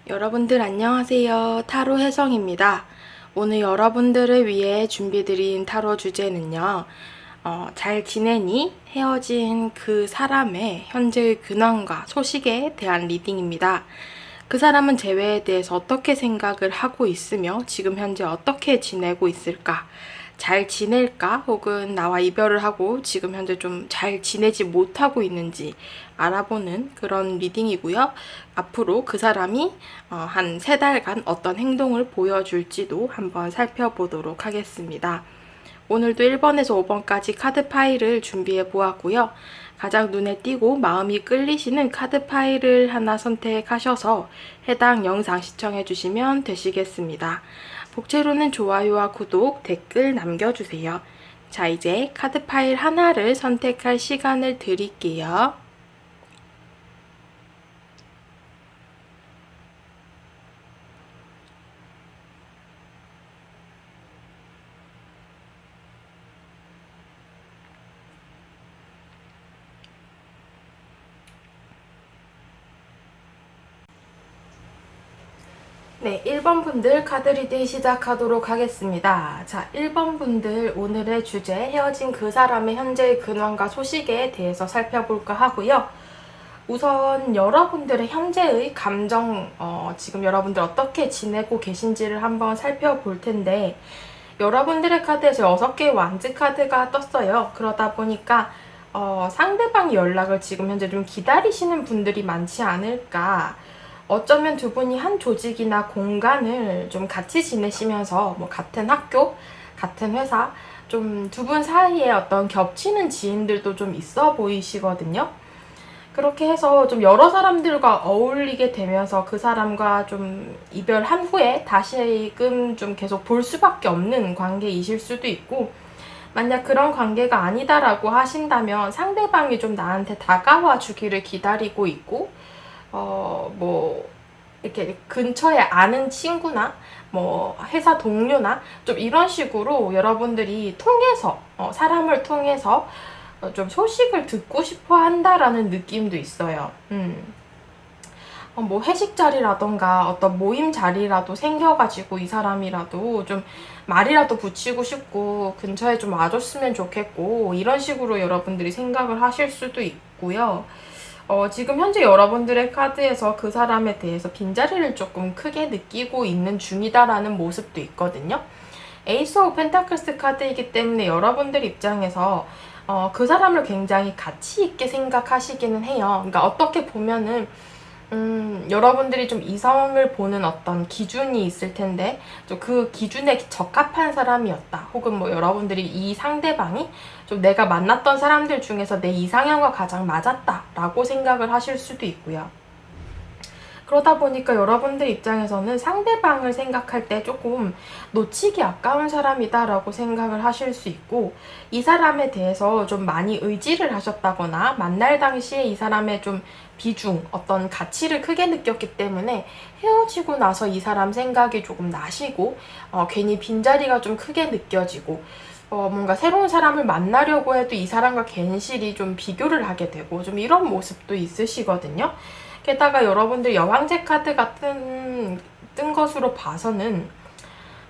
여러분들 안녕하세요. 타로 혜성입니다. 오늘 여러분들을 위해 준비드린 타로 주제는요. 잘 지내니? 헤어진 그 사람의 현재의 근황과 소식에 대한 리딩입니다. 그 사람은 재회에 대해서 어떻게 생각을 하고 있으며 지금 현재 어떻게 지내고 있을까? 잘 지낼까? 혹은 나와 이별을 하고 지금 현재 좀 잘 지내지 못하고 있는지 알아보는 그런 리딩이고요. 앞으로 그 사람이 한 3달간 어떤 행동을 보여줄지도 한번 살펴보도록 하겠습니다. 오늘도 1번에서 5번까지 카드 파일을 준비해 보았고요. 가장 눈에 띄고 마음이 끌리시는 카드 파일을 하나 선택하셔서 해당 영상 시청해 주시면 되시겠습니다. 복채로는 좋아요와 구독, 댓글 남겨주세요. 자, 이제 카드 파일 하나를 선택할 시간을 드릴게요. 네, 1번 분들 카드 리딩 시작하도록 하겠습니다. 자, 1번 분들 오늘의 주제 헤어진 그 사람의 현재의 근황과 소식에 대해서 살펴볼까 하고요. 우선 여러분들의 현재의 감정, 지금 여러분들 어떻게 지내고 계신지를 한번 살펴볼 텐데 여러분들의 카드에서 6개의 완즈 카드가 떴어요. 그러다 보니까 상대방의 연락을 지금 현재 좀 기다리시는 분들이 많지 않을까. 어쩌면 두 분이 한 조직이나 공간을 좀 같이 지내시면서 뭐 같은 학교, 같은 회사, 좀 두 분 사이에 어떤 겹치는 지인들도 좀 있어 보이시거든요. 그렇게 해서 좀 여러 사람들과 어울리게 되면서 그 사람과 좀 이별한 후에 다시금 좀 계속 볼 수밖에 없는 관계이실 수도 있고, 만약 그런 관계가 아니다라고 하신다면 상대방이 좀 나한테 다가와 주기를 기다리고 있고, 뭐 이렇게 근처에 아는 친구나 뭐 회사 동료나 좀 이런 식으로 여러분들이 통해서 사람을 통해서 좀 소식을 듣고 싶어 한다라는 느낌도 있어요. 뭐 회식 자리라던가 어떤 모임 자리라도 생겨가지고 이 사람이라도 좀 말이라도 붙이고 싶고 근처에 좀 와줬으면 좋겠고 이런 식으로 여러분들이 생각을 하실 수도 있고요. 지금 현재 여러분들의 카드에서 그 사람에 대해서 빈자리를 조금 크게 느끼고 있는 중이다라는 모습도 있거든요. 에이스 오브 펜타클스 카드이기 때문에 여러분들 입장에서 그 사람을 굉장히 가치 있게 생각하시기는 해요. 그러니까 어떻게 보면은 여러분들이 좀 이성을 보는 어떤 기준이 있을 텐데, 좀 그 기준에 적합한 사람이었다. 혹은 뭐 여러분들이 이 상대방이 좀 내가 만났던 사람들 중에서 내 이상형과 가장 맞았다. 라고 생각을 하실 수도 있고요. 그러다 보니까 여러분들 입장에서는 상대방을 생각할 때 조금 놓치기 아까운 사람이다라고 생각을 하실 수 있고, 이 사람에 대해서 좀 많이 의지를 하셨다거나 만날 당시에 이 사람의 좀 비중, 어떤 가치를 크게 느꼈기 때문에 헤어지고 나서 이 사람 생각이 조금 나시고 괜히 빈자리가 좀 크게 느껴지고 뭔가 새로운 사람을 만나려고 해도 이 사람과 괜시리 좀 비교를 하게 되고 좀 이런 모습도 있으시거든요. 게다가 여러분들 여왕제 카드가 뜬 것으로 봐서는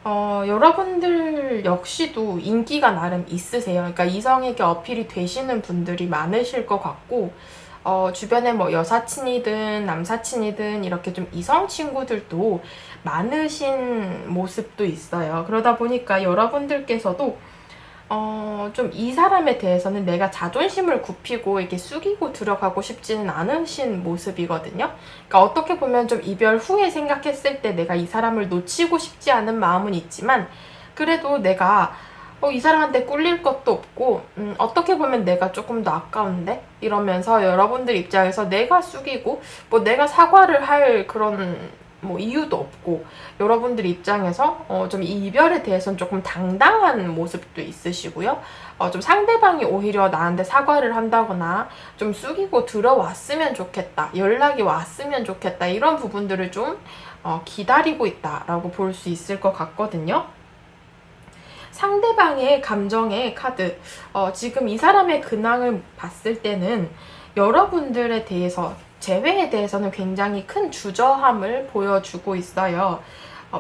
여러분들 역시도 인기가 나름 있으세요. 그러니까 이성에게 어필이 되시는 분들이 많으실 것 같고 주변에 뭐 여사친이든 남사친이든 이렇게 좀 이성 친구들도 많으신 모습도 있어요. 그러다 보니까 여러분들께서도 좀 이 사람에 대해서는 내가 자존심을 굽히고 이렇게 숙이고 들어가고 싶지는 않으신 모습이거든요. 그러니까 어떻게 보면 좀 이별 후에 생각했을 때 내가 이 사람을 놓치고 싶지 않은 마음은 있지만 그래도 내가 이 사람한테 꿀릴 것도 없고 어떻게 보면 내가 조금 더 아까운데 이러면서 여러분들 입장에서 내가 숙이고 뭐 내가 사과를 할 그런 뭐 이유도 없고 여러분들 입장에서 좀 이별에 대해서는 조금 당당한 모습도 있으시고요. 좀 상대방이 오히려 나한테 사과를 한다거나 좀 숙이고 들어왔으면 좋겠다, 연락이 왔으면 좋겠다 이런 부분들을 좀 기다리고 있다라고 볼 수 있을 것 같거든요. 상대방의 감정의 카드, 지금 이 사람의 근황을 봤을 때는 여러분들에 대해서 재회에 대해서는 굉장히 큰 주저함을 보여주고 있어요.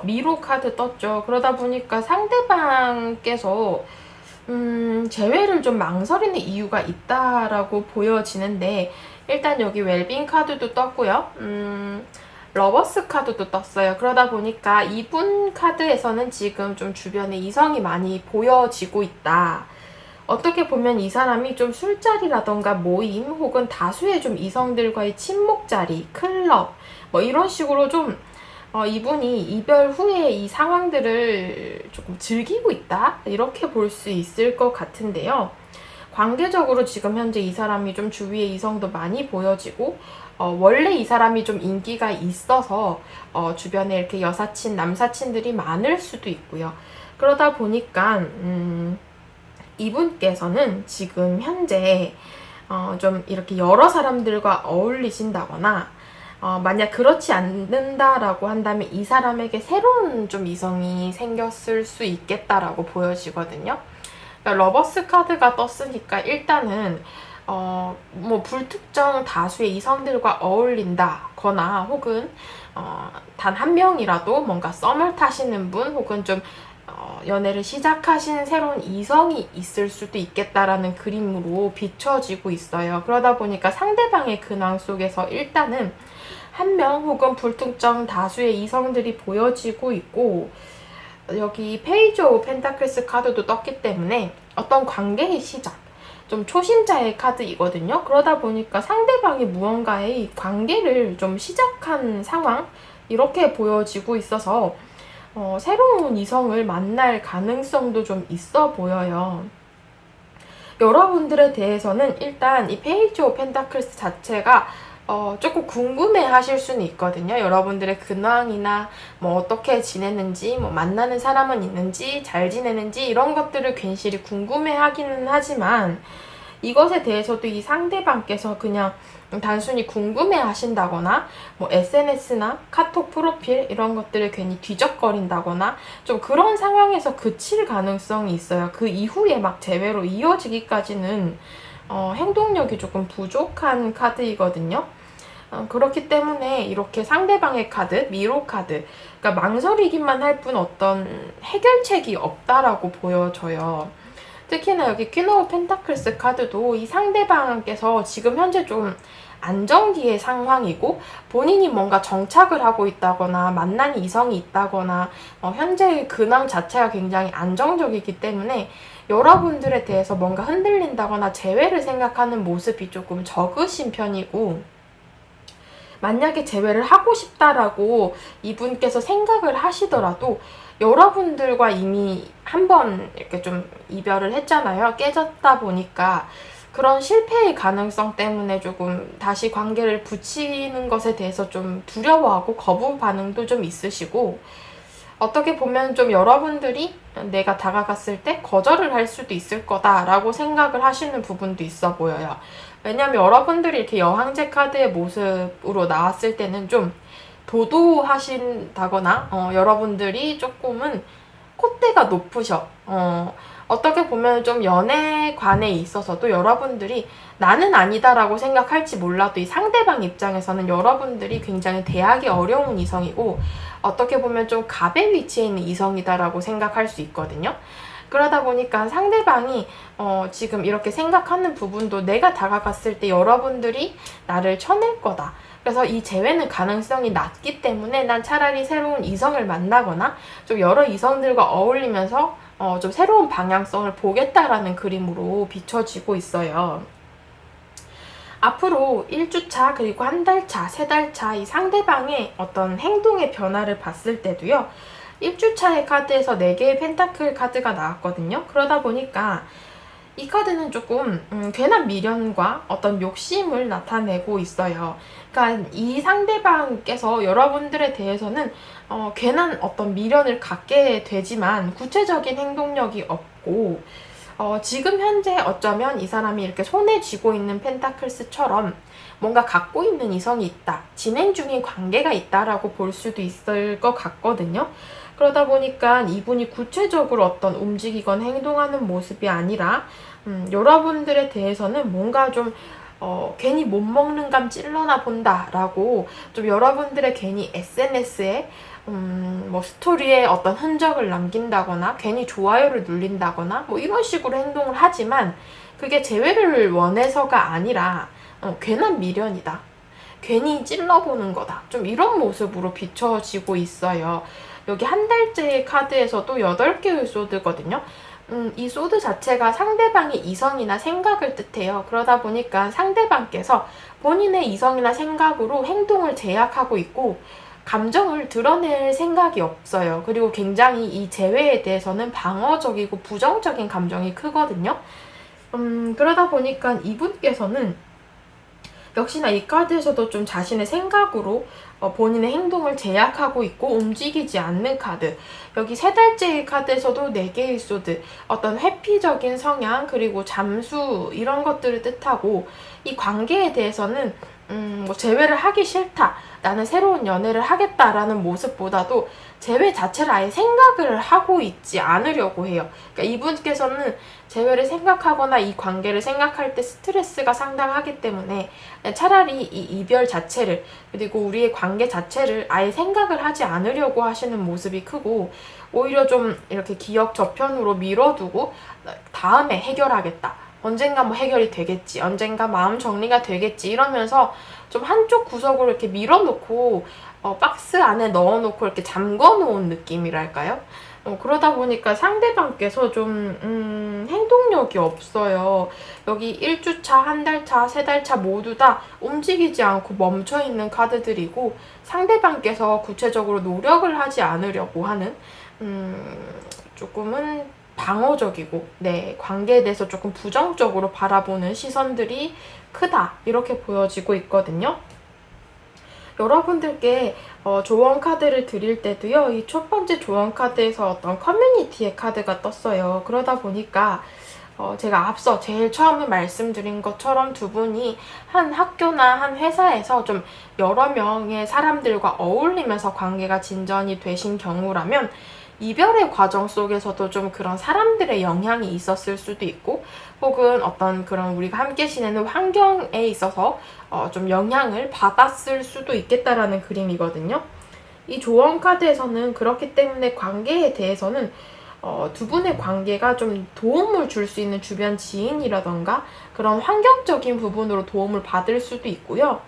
미로 카드 떴죠. 그러다 보니까 상대방께서 재회를 좀 망설이는 이유가 있다라고 보여지는데, 일단 여기 웰빙 카드도 떴고요. 러버스 카드도 떴어요. 그러다 보니까 이분 카드에서는 지금 좀 주변에 이성이 많이 보여지고 있다. 어떻게 보면 이 사람이 좀 술자리라던가 모임 혹은 다수의 좀 이성들과의 친목 자리, 클럽 뭐 이런 식으로 좀 이분이 이별 후에 이 상황들을 조금 즐기고 있다? 이렇게 볼 수 있을 것 같은데요. 관계적으로 지금 현재 이 사람이 좀 주위에 이성도 많이 보여지고, 원래 이 사람이 좀 인기가 있어서 주변에 이렇게 여사친, 남사친들이 많을 수도 있고요. 그러다 보니까 이분께서는 지금 현재 좀 이렇게 여러 사람들과 어울리신다거나, 만약 그렇지 않는다라고 한다면 이 사람에게 새로운 좀 이성이 생겼을 수 있겠다라고 보여지거든요. 그러니까 러버스 카드가 떴으니까 일단은 뭐 불특정 다수의 이성들과 어울린다거나 혹은 단 한 명이라도 뭔가 썸을 타시는 분 혹은 좀 연애를 시작하신 새로운 이성이 있을 수도 있겠다라는 그림으로 비춰지고 있어요. 그러다 보니까 상대방의 근황 속에서 일단은 한 명 혹은 불특정 다수의 이성들이 보여지고 있고, 여기 페이지 오브 펜타클스 카드도 떴기 때문에 어떤 관계의 시작, 좀 초심자의 카드이거든요. 그러다 보니까 상대방이 무언가의 관계를 좀 시작한 상황, 이렇게 보여지고 있어서 새로운 이성을 만날 가능성도 좀 있어 보여요. 여러분들에 대해서는 일단 이 페이지 오브 펜타클스 자체가 조금 궁금해 하실 수는 있거든요. 여러분들의 근황이나 뭐 어떻게 지내는지, 뭐 만나는 사람은 있는지, 잘 지내는지 이런 것들을 괜시리 궁금해 하기는 하지만, 이것에 대해서도 이 상대방께서 그냥 단순히 궁금해 하신다거나 뭐 SNS나 카톡 프로필 이런 것들을 괜히 뒤적거린다거나 좀 그런 상황에서 그칠 가능성이 있어요. 그 이후에 막 재회로 이어지기까지는 행동력이 조금 부족한 카드이거든요. 그렇기 때문에 이렇게 상대방의 카드, 미로 카드, 그러니까 망설이기만 할 뿐 어떤 해결책이 없다라고 보여져요. 특히나 여기 퀸 오브 펜타클스 카드도 이 상대방께서 지금 현재 좀 안정기의 상황이고, 본인이 뭔가 정착을 하고 있다거나 만난 이성이 있다거나 현재의 근황 자체가 굉장히 안정적이기 때문에 여러분들에 대해서 뭔가 흔들린다거나 재회를 생각하는 모습이 조금 적으신 편이고, 만약에 재회를 하고 싶다라고 이분께서 생각을 하시더라도 여러분들과 이미 한번 이렇게 좀 이별을 했잖아요. 깨졌다 보니까 그런 실패의 가능성 때문에 조금 다시 관계를 붙이는 것에 대해서 좀 두려워하고 거부 반응도 좀 있으시고, 어떻게 보면 좀 여러분들이 내가 다가갔을 때 거절을 할 수도 있을 거다라고 생각을 하시는 부분도 있어 보여요. 왜냐면 여러분들이 이렇게 여왕제 카드의 모습으로 나왔을 때는 좀 도도하신다거나 여러분들이 조금은 콧대가 높으셔. 어떻게 보면 좀 연애관에 있어서도 여러분들이 나는 아니다라고 생각할지 몰라도 이 상대방 입장에서는 여러분들이 굉장히 대하기 어려운 이성이고, 어떻게 보면 좀 갑의 위치에 있는 이성이다라고 생각할 수 있거든요. 그러다 보니까 상대방이 지금 이렇게 생각하는 부분도 내가 다가갔을 때 여러분들이 나를 쳐낼 거다. 그래서 이 재회는 가능성이 낮기 때문에 난 차라리 새로운 이성을 만나거나 좀 여러 이성들과 어울리면서 좀 새로운 방향성을 보겠다라는 그림으로 비춰지고 있어요. 앞으로 1주차 그리고 한 달차, 3달차 이 상대방의 어떤 행동의 변화를 봤을 때도요. 1주차의 카드에서 4개의 펜타클 카드가 나왔거든요. 그러다 보니까 이 카드는 조금 괜한 미련과 어떤 욕심을 나타내고 있어요. 그러니까 이 상대방께서 여러분들에 대해서는 괜한 어떤 미련을 갖게 되지만 구체적인 행동력이 없고, 지금 현재 어쩌면 이 사람이 이렇게 손에 쥐고 있는 펜타클스처럼 뭔가 갖고 있는 이성이 있다, 진행 중인 관계가 있다라고 볼 수도 있을 것 같거든요. 그러다 보니까 이분이 구체적으로 어떤 움직이건 행동하는 모습이 아니라 여러분들에 대해서는 뭔가 좀 괜히 못 먹는 감 찔러나 본다라고 좀 여러분들의 괜히 SNS에 뭐 스토리에 어떤 흔적을 남긴다거나 괜히 좋아요를 눌린다거나 뭐 이런 식으로 행동을 하지만 그게 재회를 원해서가 아니라 괜한 미련이다. 괜히 찔러보는 거다. 좀 이런 모습으로 비춰지고 있어요. 여기 한 달째 카드에서도 8개의 소드거든요. 이 소드 자체가 상대방의 이성이나 생각을 뜻해요. 그러다 보니까 상대방께서 본인의 이성이나 생각으로 행동을 제약하고 있고 감정을 드러낼 생각이 없어요. 그리고 굉장히 이 재회에 대해서는 방어적이고 부정적인 감정이 크거든요. 그러다 보니까 이분께서는 역시나 이 카드에서도 좀 자신의 생각으로 본인의 행동을 제약하고 있고 움직이지 않는 카드. 여기 3달째의 카드에서도 4개의 소드, 어떤 회피적인 성향, 그리고 잠수 이런 것들을 뜻하고 이 관계에 대해서는 뭐 재회를 하기 싫다, 나는 새로운 연애를 하겠다라는 모습보다도 재회 자체를 아예 생각을 하고 있지 않으려고 해요. 그러니까 이분께서는 재회를 생각하거나 이 관계를 생각할 때 스트레스가 상당하기 때문에 차라리 이 이별 자체를, 그리고 우리의 관계 자체를 아예 생각을 하지 않으려고 하시는 모습이 크고, 오히려 좀 이렇게 기억 저편으로 밀어두고 다음에 해결하겠다, 언젠가 뭐 해결이 되겠지, 언젠가 마음 정리가 되겠지 이러면서 좀 한쪽 구석으로 이렇게 밀어놓고 박스 안에 넣어놓고 이렇게 잠궈놓은 느낌이랄까요? 그러다 보니까 상대방께서 좀 행동력이 없어요. 여기 1주차, 한 달차, 3달차 모두 다 움직이지 않고 멈춰있는 카드들이고, 상대방께서 구체적으로 노력을 하지 않으려고 하는 조금은 방어적이고, 네, 관계에 대해서 조금 부정적으로 바라보는 시선들이 크다, 이렇게 보여지고 있거든요. 여러분들께 조언 카드를 드릴 때도요, 이 첫 번째 조언 카드에서 어떤 커뮤니티의 카드가 떴어요. 그러다 보니까 제가 앞서 제일 처음에 말씀드린 것처럼 두 분이 한 학교나 한 회사에서 좀 여러 명의 사람들과 어울리면서 관계가 진전이 되신 경우라면, 이별의 과정 속에서도 좀 그런 사람들의 영향이 있었을 수도 있고, 혹은 어떤 그런 우리가 함께 지내는 환경에 있어서 좀 영향을 받았을 수도 있겠다라는 그림이거든요. 이 조언 카드에서는 그렇기 때문에 관계에 대해서는 두 분의 관계가 좀 도움을 줄 수 있는 주변 지인이라던가 그런 환경적인 부분으로 도움을 받을 수도 있고요.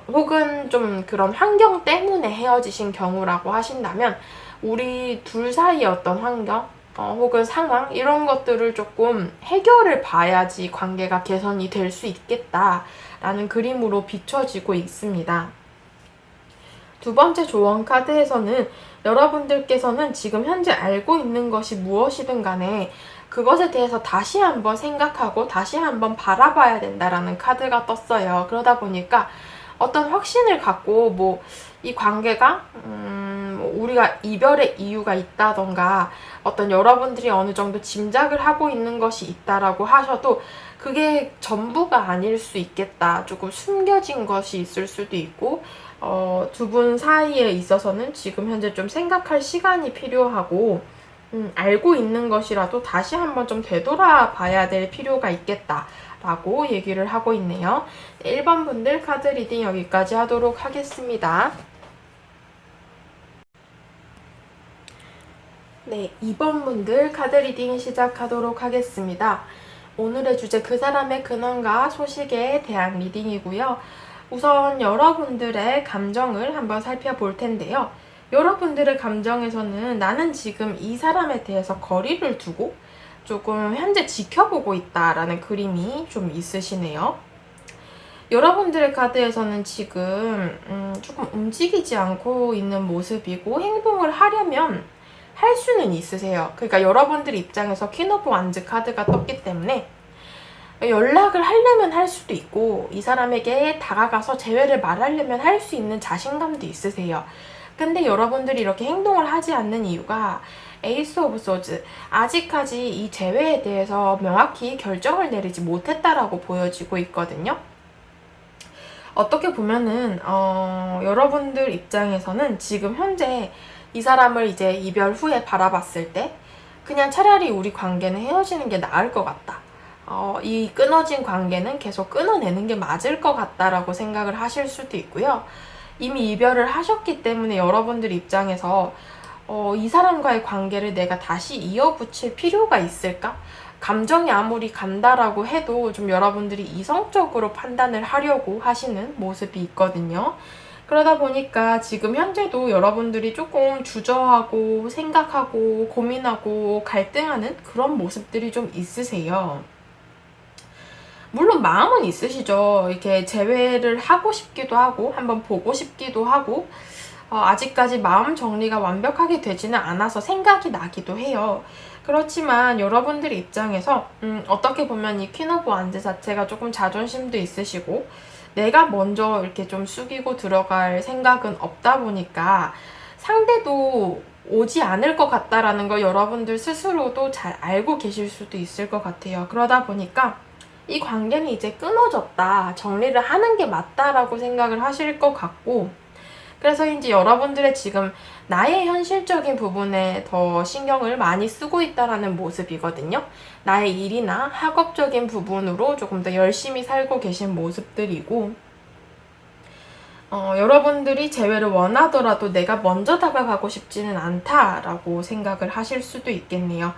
혹은 좀 그런 환경 때문에 헤어지신 경우라고 하신다면, 우리 둘 사이의 어떤 환경, 혹은 상황, 이런 것들을 조금 해결을 봐야지 관계가 개선이 될 수 있겠다라는 그림으로 비춰지고 있습니다. 두 번째 조언 카드에서는 여러분들께서는 지금 현재 알고 있는 것이 무엇이든 간에 그것에 대해서 다시 한번 생각하고 다시 한번 바라봐야 된다라는 카드가 떴어요. 그러다 보니까 어떤 확신을 갖고 뭐 이 관계가 우리가 이별의 이유가 있다던가 어떤 여러분들이 어느 정도 짐작을 하고 있는 것이 있다라고 하셔도 그게 전부가 아닐 수 있겠다. 조금 숨겨진 것이 있을 수도 있고, 두 분 사이에 있어서는 지금 현재 좀 생각할 시간이 필요하고, 알고 있는 것이라도 다시 한번 좀 되돌아봐야 될 필요가 있겠다 라고 얘기를 하고 있네요. 1번 분들 카드 리딩 여기까지 하도록 하겠습니다. 네, 2번 분들 카드 리딩 시작하도록 하겠습니다. 오늘의 주제, 그 사람의 근원과 소식에 대한 리딩이고요. 우선 여러분들의 감정을 한번 살펴볼 텐데요. 여러분들의 감정에서는 나는 지금 이 사람에 대해서 거리를 두고 조금 현재 지켜보고 있다라는 그림이 좀 있으시네요. 여러분들의 카드에서는 지금 조금 움직이지 않고 있는 모습이고, 행동을 하려면 할 수는 있으세요. 그러니까 여러분들 입장에서 퀸 오브 완즈 카드가 떴기 때문에 연락을 하려면 할 수도 있고, 이 사람에게 다가가서 재회를 말하려면 할 수 있는 자신감도 있으세요. 근데 여러분들이 이렇게 행동을 하지 않는 이유가 에이스 오브 소즈, 아직까지 이 재회에 대해서 명확히 결정을 내리지 못했다라고 보여지고 있거든요. 어떻게 보면은 여러분들 입장에서는 지금 현재 이 사람을 이제 이별 후에 바라봤을 때 그냥 차라리 우리 관계는 헤어지는 게 나을 것 같다 이 끊어진 관계는 계속 끊어내는 게 맞을 것 같다라고 생각을 하실 수도 있고요. 이미 이별을 하셨기 때문에 여러분들 입장에서 이 사람과의 관계를 내가 다시 이어붙일 필요가 있을까? 감정이 아무리 간다라고 해도 좀 여러분들이 이성적으로 판단을 하려고 하시는 모습이 있거든요. 그러다 보니까 지금 현재도 여러분들이 조금 주저하고 생각하고 고민하고 갈등하는 그런 모습들이 좀 있으세요. 물론 마음은 있으시죠. 이렇게 재회를 하고 싶기도 하고 한번 보고 싶기도 하고 아직까지 마음 정리가 완벽하게 되지는 않아서 생각이 나기도 해요. 그렇지만 여러분들 입장에서 어떻게 보면 이 퀸 오브 완즈 자체가 조금 자존심도 있으시고 내가 먼저 이렇게 좀 숙이고 들어갈 생각은 없다 보니까 상대도 오지 않을 것 같다라는 걸 여러분들 스스로도 잘 알고 계실 수도 있을 것 같아요. 그러다 보니까 이 관계는 이제 끊어졌다, 정리를 하는 게 맞다라고 생각을 하실 것 같고, 그래서인지 여러분들의 지금 나의 현실적인 부분에 더 신경을 많이 쓰고 있다라는 모습이거든요. 나의 일이나 학업적인 부분으로 조금 더 열심히 살고 계신 모습들이고, 여러분들이 재회를 원하더라도 내가 먼저 다가가고 싶지는 않다라고 생각을 하실 수도 있겠네요.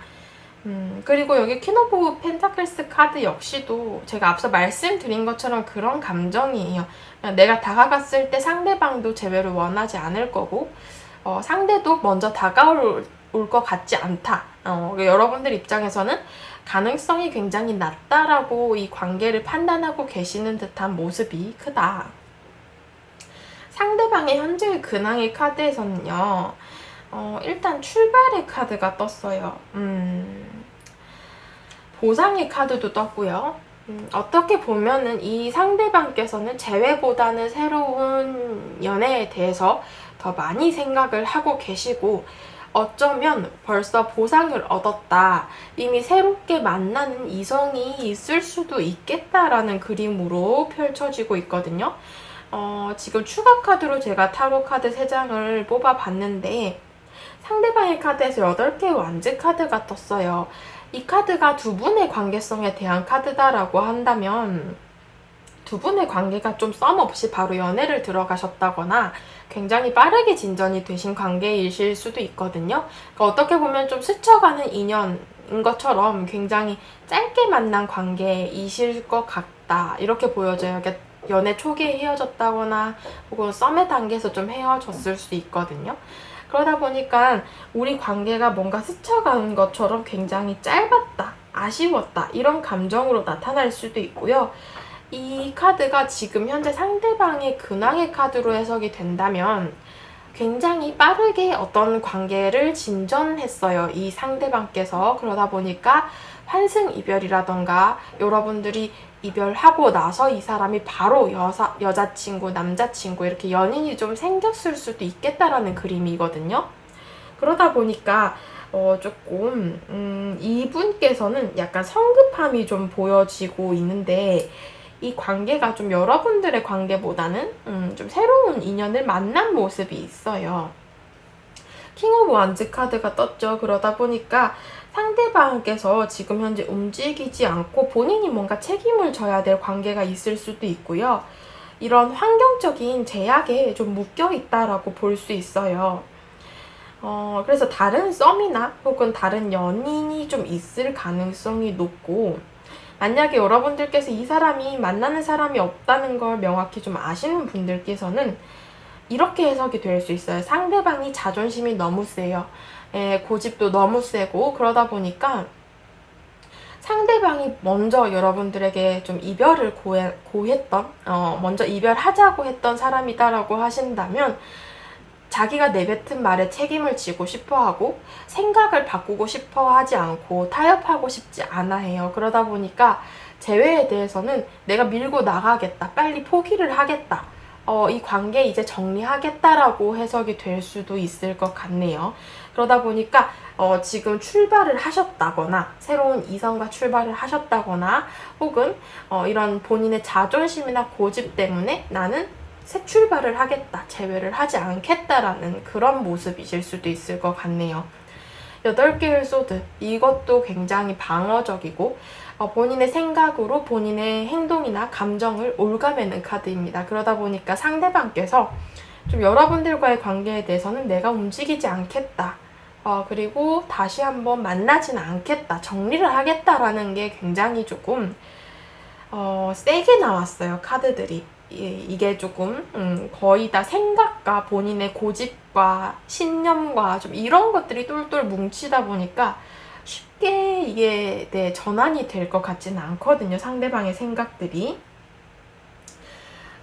그리고 여기 퀸 오브 펜타클스 카드 역시도 제가 앞서 말씀드린 것처럼 그런 감정이에요. 그냥 내가 다가갔을 때 상대방도 재회를 원하지 않을 거고 상대도 먼저 다가올 것 같지 않다. 여러분들 입장에서는 가능성이 굉장히 낮다라고 이 관계를 판단하고 계시는 듯한 모습이 크다. 상대방의 현재의 근황의 카드에서는요. 일단 출발의 카드가 떴어요. 보상의 카드도 떴고요. 어떻게 보면은 이 상대방께서는 재회보다는 새로운 연애에 대해서 더 많이 생각을 하고 계시고 어쩌면 벌써 보상을 얻었다. 이미 새롭게 만나는 이성이 있을 수도 있겠다라는 그림으로 펼쳐지고 있거든요. 지금 추가 카드로 제가 타로 카드 3장을 뽑아봤는데 상대방의 카드에서 8개의 완즈 카드가 떴어요. 이 카드가 두 분의 관계성에 대한 카드다라고 한다면 두 분의 관계가 좀 썸 없이 바로 연애를 들어가셨다거나 굉장히 빠르게 진전이 되신 관계이실 수도 있거든요. 그러니까 어떻게 보면 좀 스쳐가는 인연인 것처럼 굉장히 짧게 만난 관계이실 것 같다. 이렇게 보여져요. 그러니까 연애 초기에 헤어졌다거나 혹은 썸의 단계에서 좀 헤어졌을 수 있거든요. 그러다 보니까 우리 관계가 뭔가 스쳐가는 것처럼 굉장히 짧았다, 아쉬웠다 이런 감정으로 나타날 수도 있고요. 이 카드가 지금 현재 상대방의 근황의 카드로 해석이 된다면 굉장히 빠르게 어떤 관계를 진전했어요. 이 상대방께서. 그러다 보니까 환승 이별이라던가 여러분들이 이별하고 나서 이 사람이 바로 여자친구, 남자친구 이렇게 연인이 좀 생겼을 수도 있겠다라는 그림이거든요. 그러다 보니까 조금 이분께서는 약간 성급함이 좀 보여지고 있는데 이 관계가 좀 여러분들의 관계보다는 좀 새로운 인연을 만난 모습이 있어요. 킹 오브 완즈 카드가 떴죠. 그러다 보니까 상대방께서 지금 현재 움직이지 않고 본인이 뭔가 책임을 져야 될 관계가 있을 수도 있고요. 이런 환경적인 제약에 좀 묶여 있다라고 볼 수 있어요. 그래서 다른 썸이나 혹은 다른 연인이 좀 있을 가능성이 높고 만약에 여러분들께서 이 사람이 만나는 사람이 없다는 걸 명확히 좀 아시는 분들께서는 이렇게 해석이 될 수 있어요. 상대방이 자존심이 너무 세요. 고집도 너무 세고 그러다 보니까 상대방이 먼저 여러분들에게 좀 이별을 고했던 먼저 이별하자고 했던 사람이다라고 하신다면 자기가 내뱉은 말에 책임을 지고 싶어하고 생각을 바꾸고 싶어하지 않고 타협하고 싶지 않아 해요. 그러다 보니까 재회에 대해서는 내가 밀고 나가겠다, 빨리 포기를 하겠다, 이 관계 이제 정리하겠다라고 해석이 될 수도 있을 것 같네요. 그러다 보니까 지금 출발을 하셨다거나 새로운 이성과 출발을 하셨다거나 혹은 이런 본인의 자존심이나 고집 때문에 나는 새 출발을 하겠다, 재회를 하지 않겠다라는 그런 모습이실 수도 있을 것 같네요. 8개의 소드, 이것도 굉장히 방어적이고 본인의 생각으로 본인의 행동이나 감정을 옭아매는 카드입니다. 그러다 보니까 상대방께서 좀 여러분들과의 관계에 대해서는 내가 움직이지 않겠다. 그리고 다시 한번 만나지는 않겠다. 정리를 하겠다라는 게 굉장히 조금 세게 나왔어요. 카드들이. 이게 조금 거의 다 생각과 본인의 고집과 신념과 좀 이런 것들이 똘똘 뭉치다 보니까 쉽게 이게 전환이 될 것 같지는 않거든요. 상대방의 생각들이.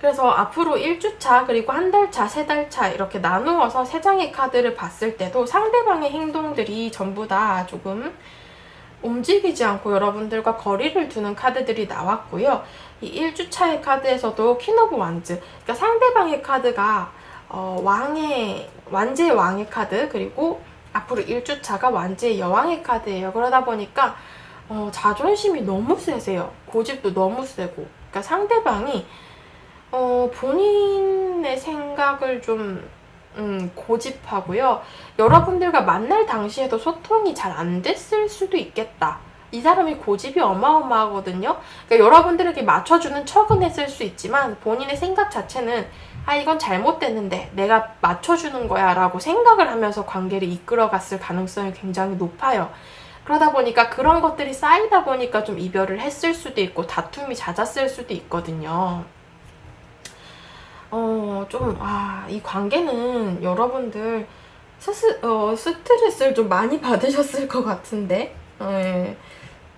그래서 앞으로 1주차 그리고 한 달차, 세 달차 이렇게 나누어서 세 장의 카드를 봤을 때도 상대방의 행동들이 전부 다 조금 움직이지 않고 여러분들과 거리를 두는 카드들이 나왔고요. 이 1주차의 카드에서도 퀸 오브 완즈, 그러니까 상대방의 카드가 완제의 왕의 카드, 그리고 앞으로 1주차가 완제의 여왕의 카드예요. 그러다 보니까 자존심이 너무 세세요. 고집도 너무 세고. 그러니까 상대방이 본인의 생각을 좀 고집하고요. 여러분들과 만날 당시에도 소통이 잘 안 됐을 수도 있겠다. 이 사람이 고집이 어마어마하거든요. 그러니까 여러분들에게 맞춰주는 척은 했을 수 있지만 본인의 생각 자체는 이건 잘못됐는데 내가 맞춰주는 거야 라고 생각을 하면서 관계를 이끌어갔을 가능성이 굉장히 높아요. 그러다 보니까 그런 것들이 쌓이다 보니까 좀 이별을 했을 수도 있고 다툼이 잦았을 수도 있거든요. 이 관계는 여러분들 스트레스를 좀 많이 받으셨을 것 같은데. 예.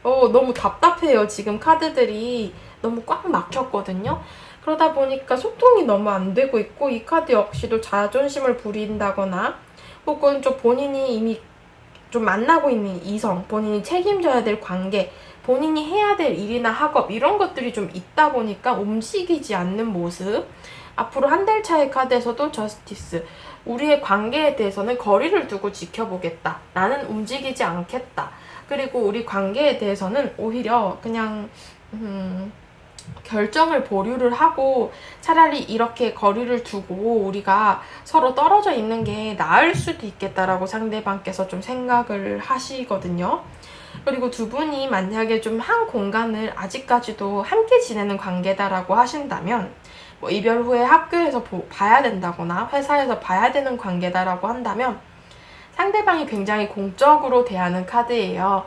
너무 답답해요. 지금 카드들이 너무 꽉 막혔거든요. 그러다 보니까 소통이 너무 안 되고 있고, 이 카드 역시도 자존심을 부린다거나, 혹은 좀 본인이 이미 좀 만나고 있는 이성, 본인이 책임져야 될 관계, 본인이 해야 될 일이나 학업, 이런 것들이 좀 있다 보니까 움직이지 않는 모습. 앞으로 한 달 차의 카드에서도 저스티스, 우리의 관계에 대해서는 거리를 두고 지켜보겠다. 나는 움직이지 않겠다. 그리고 우리 관계에 대해서는 오히려 그냥 결정을 보류를 하고 차라리 이렇게 거리를 두고 우리가 서로 떨어져 있는 게 나을 수도 있겠다라고 상대방께서 좀 생각을 하시거든요. 그리고 두 분이 만약에 좀 한 공간을 아직까지도 함께 지내는 관계다라고 하신다면, 뭐 이별 후에 학교에서 봐야 된다거나 회사에서 봐야 되는 관계다라고 한다면 상대방이 굉장히 공적으로 대하는 카드예요.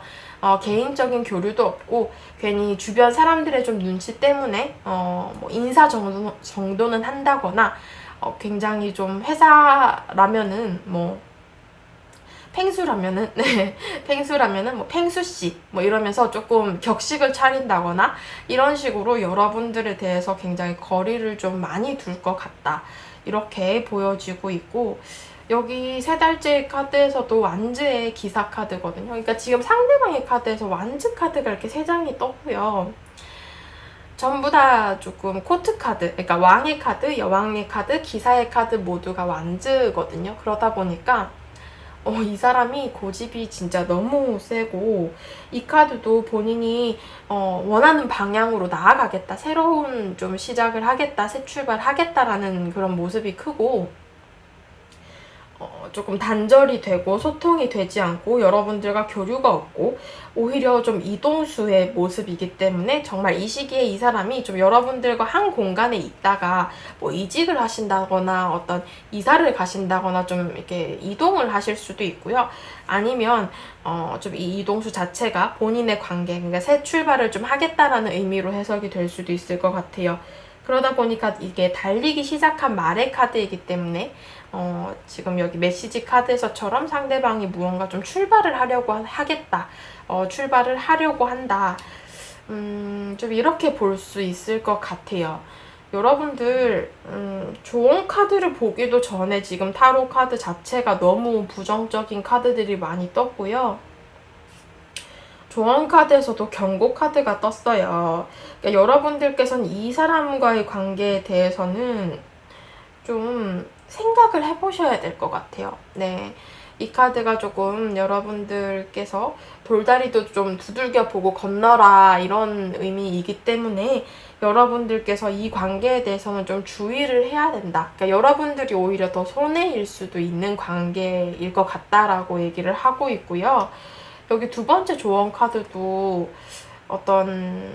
개인적인 교류도 없고 괜히 주변 사람들의 좀 눈치 때문에 뭐 인사 정도는 한다거나 굉장히 좀 회사라면은 뭐 펭수라면은 펭수라면은 뭐 펭수씨 뭐 이러면서 조금 격식을 차린다거나 이런 식으로 여러분들에 대해서 굉장히 거리를 좀 많이 둘 것 같다. 이렇게 보여지고 있고, 여기 세 달째 카드에서도 완즈의 기사 카드거든요. 그러니까 지금 상대방의 카드에서 완즈 카드가 이렇게 세 장이 떴고요. 전부 다 조금 코트 카드, 그러니까 왕의 카드, 여왕의 카드, 기사의 카드 모두가 완즈거든요. 그러다 보니까 이 사람이 고집이 진짜 너무 세고, 이 카드도 본인이 원하는 방향으로 나아가겠다, 새로운 좀 시작을 하겠다, 새 출발하겠다라는 그런 모습이 크고, 조금 단절이 되고 소통이 되지 않고 여러분들과 교류가 없고 오히려 좀 이동수의 모습이기 때문에 정말 이 시기에 이 사람이 좀 여러분들과 한 공간에 있다가 뭐 이직을 하신다거나 어떤 이사를 가신다거나 좀 이렇게 이동을 하실 수도 있고요. 아니면 좀 이 이동수 자체가 본인의 관계, 그러니까 새 출발을 좀 하겠다라는 의미로 해석이 될 수도 있을 것 같아요. 그러다 보니까 이게 달리기 시작한 말의 카드이기 때문에 지금 여기 메시지 카드에서처럼 상대방이 무언가 좀 출발을 하려고 하겠다. 출발을 하려고 한다. 좀 이렇게 볼 수 있을 것 같아요. 여러분들 좋은 카드를 보기도 전에 지금 타로 카드 자체가 너무 부정적인 카드들이 많이 떴고요. 조언 카드에서도 경고 카드가 떴어요. 그러니까 여러분들께서는 이 사람과의 관계에 대해서는 좀 생각을 해보셔야 될 것 같아요. 네. 이 카드가 조금 여러분들께서 돌다리도 좀 두들겨 보고 건너라 이런 의미이기 때문에 여러분들께서 이 관계에 대해서는 좀 주의를 해야 된다. 그러니까 여러분들이 오히려 더 손해일 수도 있는 관계일 것 같다라고 얘기를 하고 있고요. 여기 두 번째 조언 카드도 어떤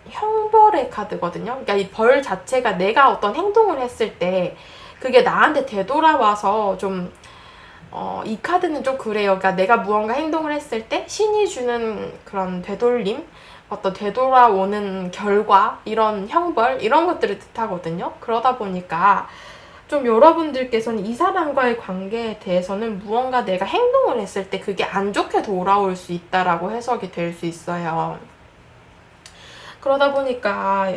형벌의 카드거든요. 그러니까 이 벌 자체가 내가 어떤 행동을 했을 때 그게 나한테 되돌아와서 좀 이 카드는 좀 그래요. 그러니까 내가 무언가 행동을 했을 때 신이 주는 그런 되돌림, 어떤 되돌아오는 결과, 이런 형벌, 이런 것들을 뜻하거든요. 그러다 보니까 좀 여러분들께서는 이 사람과의 관계에 대해서는 무언가 내가 행동을 했을 때 그게 안 좋게 돌아올 수 있다라고 해석이 될 수 있어요. 그러다 보니까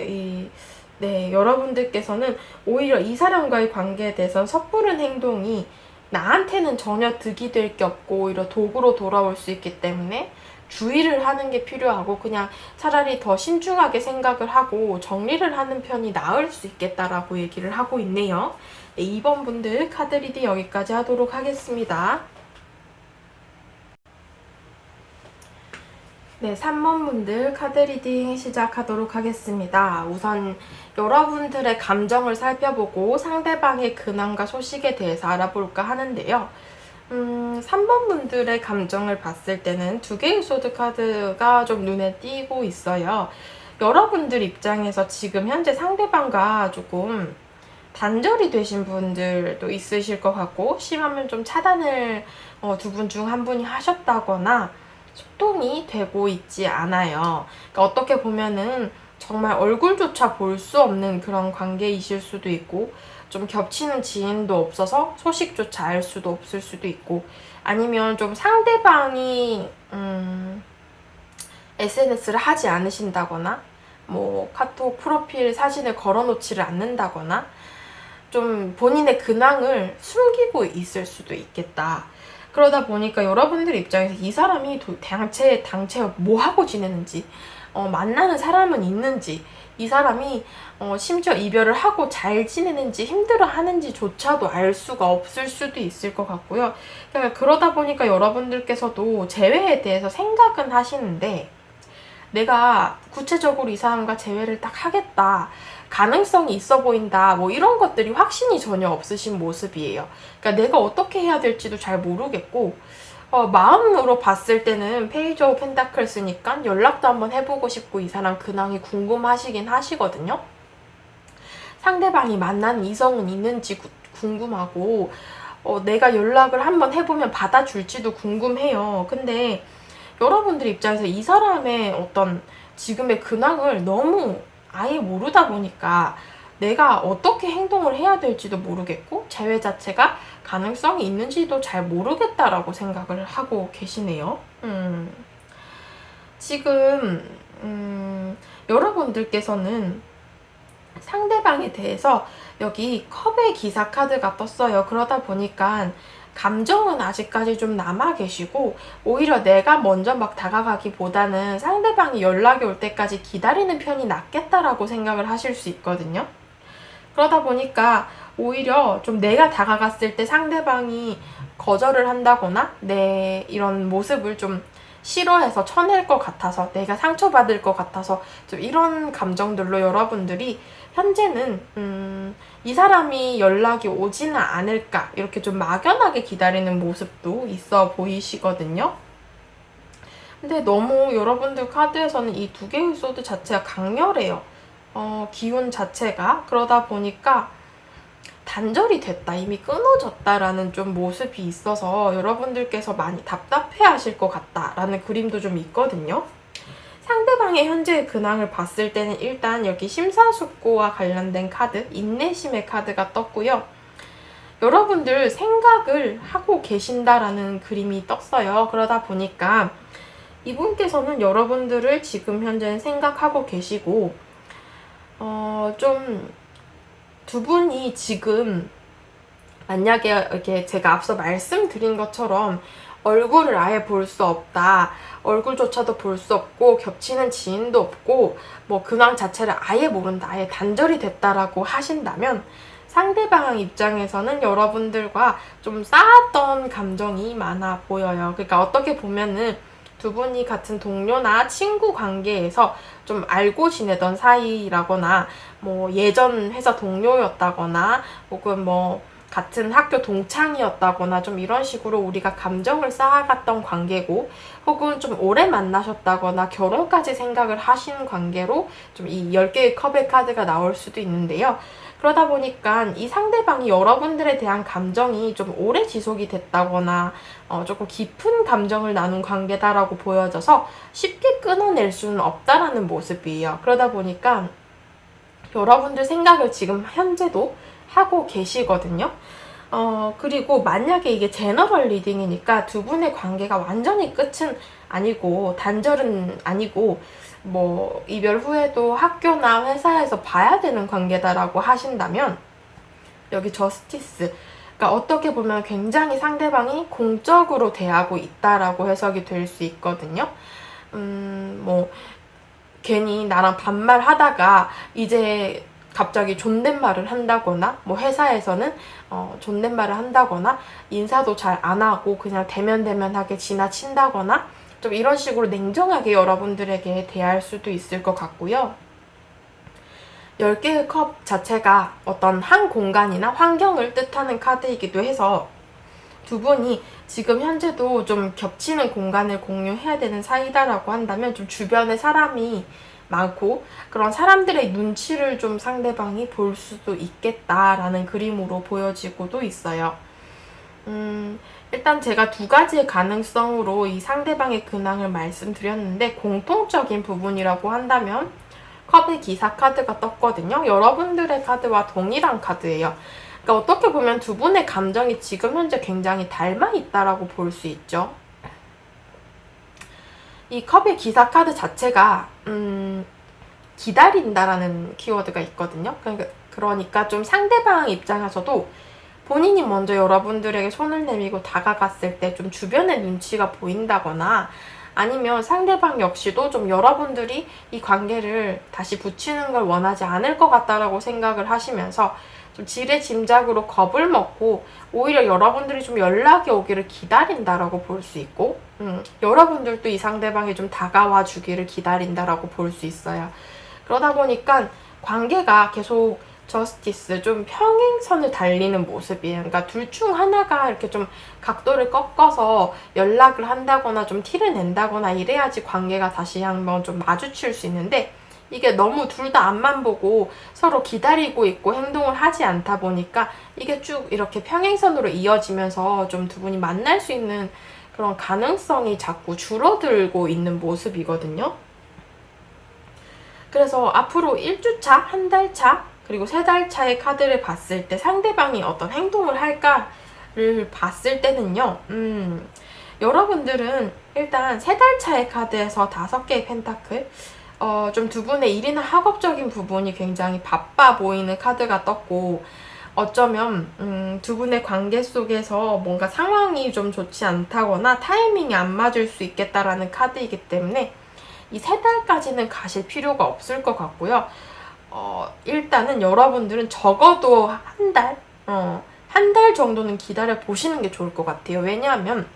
여러분들께서는 오히려 이 사람과의 관계에 대해서 섣부른 행동이 나한테는 전혀 득이 될 게 없고 오히려 도구로 돌아올 수 있기 때문에 주의를 하는 게 필요하고 그냥 차라리 더 신중하게 생각을 하고 정리를 하는 편이 나을 수 있겠다라고 얘기를 하고 있네요. 네, 2번 분들 카드 리딩 여기까지 하도록 하겠습니다. 네, 3번 분들 카드 리딩 시작하도록 하겠습니다. 우선 여러분들의 감정을 살펴보고 상대방의 근황과 소식에 대해서 알아볼까 하는데요. 3번 분들의 감정을 봤을 때는 2개의 소드 카드가 좀 눈에 띄고 있어요. 여러분들 입장에서 지금 현재 상대방과 조금 단절이 되신 분들도 있으실 것 같고, 심하면 좀 차단을 두 분 중 한 분이 하셨다거나 소통이 되고 있지 않아요. 그러니까 어떻게 보면은 정말 얼굴조차 볼 수 없는 그런 관계이실 수도 있고, 좀 겹치는 지인도 없어서 소식조차 알 수도 없을 수도 있고, 아니면 좀 상대방이 SNS를 하지 않으신다거나, 뭐 카톡 프로필 사진을 걸어놓지를 않는다거나, 좀 본인의 근황을 숨기고 있을 수도 있겠다. 그러다 보니까 여러분들 입장에서 이 사람이 당최 뭐 하고 지내는지, 만나는 사람은 있는지, 이 사람이 심지어 이별을 하고 잘 지내는지 힘들어 하는지조차도 알 수가 없을 수도 있을 것 같고요. 그러니까 그러다 보니까 여러분들께서도 재회에 대해서 생각은 하시는데, 내가 구체적으로 이 사람과 재회를 딱 하겠다, 가능성이 있어 보인다, 뭐 이런 것들이 확신이 전혀 없으신 모습이에요. 그러니까 내가 어떻게 해야 될지도 잘 모르겠고, 마음으로 봤을 때는 페이지 오브 펜타클스니까 연락도 한번 해보고 싶고 이 사람 근황이 궁금하시긴 하시거든요. 상대방이 만나는 이성은 있는지 궁금하고, 내가 연락을 한번 해보면 받아줄지도 궁금해요. 근데 여러분들 입장에서 이 사람의 어떤 지금의 근황을 너무 아예 모르다 보니까 내가 어떻게 행동을 해야 될지도 모르겠고 재회 자체가 가능성이 있는지도 잘 모르겠다라고 생각을 하고 계시네요. 지금 여러분들께서는 상대방에 대해서 여기 컵의 기사 카드가 떴어요. 그러다 보니까 감정은 아직까지 좀 남아 계시고, 오히려 내가 먼저 막 다가가기보다는 상대방이 연락이 올 때까지 기다리는 편이 낫겠다라고 생각을 하실 수 있거든요. 그러다 보니까 오히려 좀 내가 다가갔을 때 상대방이 거절을 한다거나 내 이런 모습을 좀 싫어해서 쳐낼 것 같아서, 내가 상처받을 것 같아서 좀 이런 감정들로 여러분들이 현재는 이 사람이 연락이 오지는 않을까 이렇게 좀 막연하게 기다리는 모습도 있어 보이시거든요. 근데 너무 여러분들 카드에서는 이 2개의 소드 자체가 강렬해요. 기운 자체가. 그러다 보니까 단절이 됐다, 이미 끊어졌다라는 좀 모습이 있어서 여러분들께서 많이 답답해 하실 것 같다라는 그림도 좀 있거든요. 상대방의 현재의 근황을 봤을 때는 일단 여기 심사숙고와 관련된 카드, 인내심의 카드가 떴고요. 여러분들 생각을 하고 계신다라는 그림이 떴어요. 그러다 보니까 이분께서는 여러분들을 지금 현재는 생각하고 계시고, 좀 두 분이 지금 만약에 이렇게 제가 앞서 말씀드린 것처럼 얼굴을 아예 볼 수 없다, 얼굴조차도 볼 수 없고 겹치는 지인도 없고 뭐 근황 자체를 아예 모른다, 아예 단절이 됐다라고 하신다면 상대방 입장에서는 여러분들과 좀 쌓았던 감정이 많아 보여요. 그러니까 어떻게 보면은 두 분이 같은 동료나 친구 관계에서 좀 알고 지내던 사이라거나, 뭐 예전 회사 동료였다거나, 혹은 뭐 같은 학교 동창이었다거나 좀 이런 식으로 우리가 감정을 쌓아갔던 관계고, 혹은 좀 오래 만나셨다거나 결혼까지 생각을 하신 관계로 좀 이 10개의 컵의 카드가 나올 수도 있는데요. 그러다 보니까 이 상대방이 여러분들에 대한 감정이 좀 오래 지속이 됐다거나 조금 깊은 감정을 나눈 관계다라고 보여져서 쉽게 끊어낼 수는 없다라는 모습이에요. 그러다 보니까 여러분들 생각을 지금 현재도 하고 계시거든요. 그리고 만약에 이게 제너럴 리딩이니까 두 분의 관계가 완전히 끝은 아니고 단절은 아니고 뭐 이별 후에도 학교나 회사에서 봐야 되는 관계다라고 하신다면, 여기 저스티스, 그러니까 어떻게 보면 굉장히 상대방이 공적으로 대하고 있다라고 해석이 될 수 있거든요. 뭐 괜히 나랑 반말하다가 이제 갑자기 존댓말을 한다거나, 뭐 회사에서는 존댓말을 한다거나 인사도 잘 안 하고 그냥 대면대면하게 지나친다거나 좀 이런 식으로 냉정하게 여러분들에게 대할 수도 있을 것 같고요. 10개의 컵 자체가 어떤 한 공간이나 환경을 뜻하는 카드이기도 해서 두 분이 지금 현재도 좀 겹치는 공간을 공유해야 되는 사이다라고 한다면 좀 주변에 사람이 많고 그런 사람들의 눈치를 좀 상대방이 볼 수도 있겠다라는 그림으로 보여지고도 있어요. 일단 제가 두 가지의 가능성으로 이 상대방의 근황을 말씀드렸는데, 공통적인 부분이라고 한다면 컵의 기사 카드가 떴거든요. 여러분들의 카드와 동일한 카드예요. 그러니까 어떻게 보면 두 분의 감정이 지금 현재 굉장히 닮아 있다라고 볼 수 있죠. 이 컵의 기사 카드 자체가 기다린다라는 키워드가 있거든요. 그러니까 좀 상대방 입장에서도 본인이 먼저 여러분들에게 손을 내밀고 다가갔을 때 좀 주변의 눈치가 보인다거나, 아니면 상대방 역시도 좀 여러분들이 이 관계를 다시 붙이는 걸 원하지 않을 것 같다라고 생각을 하시면서 좀 지레짐작으로 겁을 먹고 오히려 여러분들이 좀 연락이 오기를 기다린다라고 볼 수 있고, 여러분들도 이 상대방이 좀 다가와 주기를 기다린다라고 볼 수 있어요. 그러다 보니까 관계가 계속 저스티스, 좀 평행선을 달리는 모습이에요. 그러니까 둘 중 하나가 이렇게 좀 각도를 꺾어서 연락을 한다거나 좀 티를 낸다거나 이래야지 관계가 다시 한번 좀 마주칠 수 있는데, 이게 너무 둘 다 앞만 보고 서로 기다리고 있고 행동을 하지 않다 보니까 이게 쭉 이렇게 평행선으로 이어지면서 좀 두 분이 만날 수 있는 그런 가능성이 자꾸 줄어들고 있는 모습이거든요. 그래서 앞으로 1주차, 한 달 차, 그리고 3달 차의 카드를 봤을 때 상대방이 어떤 행동을 할까를 봤을 때는요, 여러분들은 일단 3달 차의 카드에서 5개의 펜타클, 좀 두 분의 일이나 학업적인 부분이 굉장히 바빠 보이는 카드가 떴고, 어쩌면 두 분의 관계 속에서 뭔가 상황이 좀 좋지 않다거나 타이밍이 안 맞을 수 있겠다라는 카드이기 때문에 이 3달까지는 가실 필요가 없을 것 같고요. 일단은 여러분들은 적어도 한 달, 한 달 정도는 기다려 보시는 게 좋을 것 같아요. 왜냐하면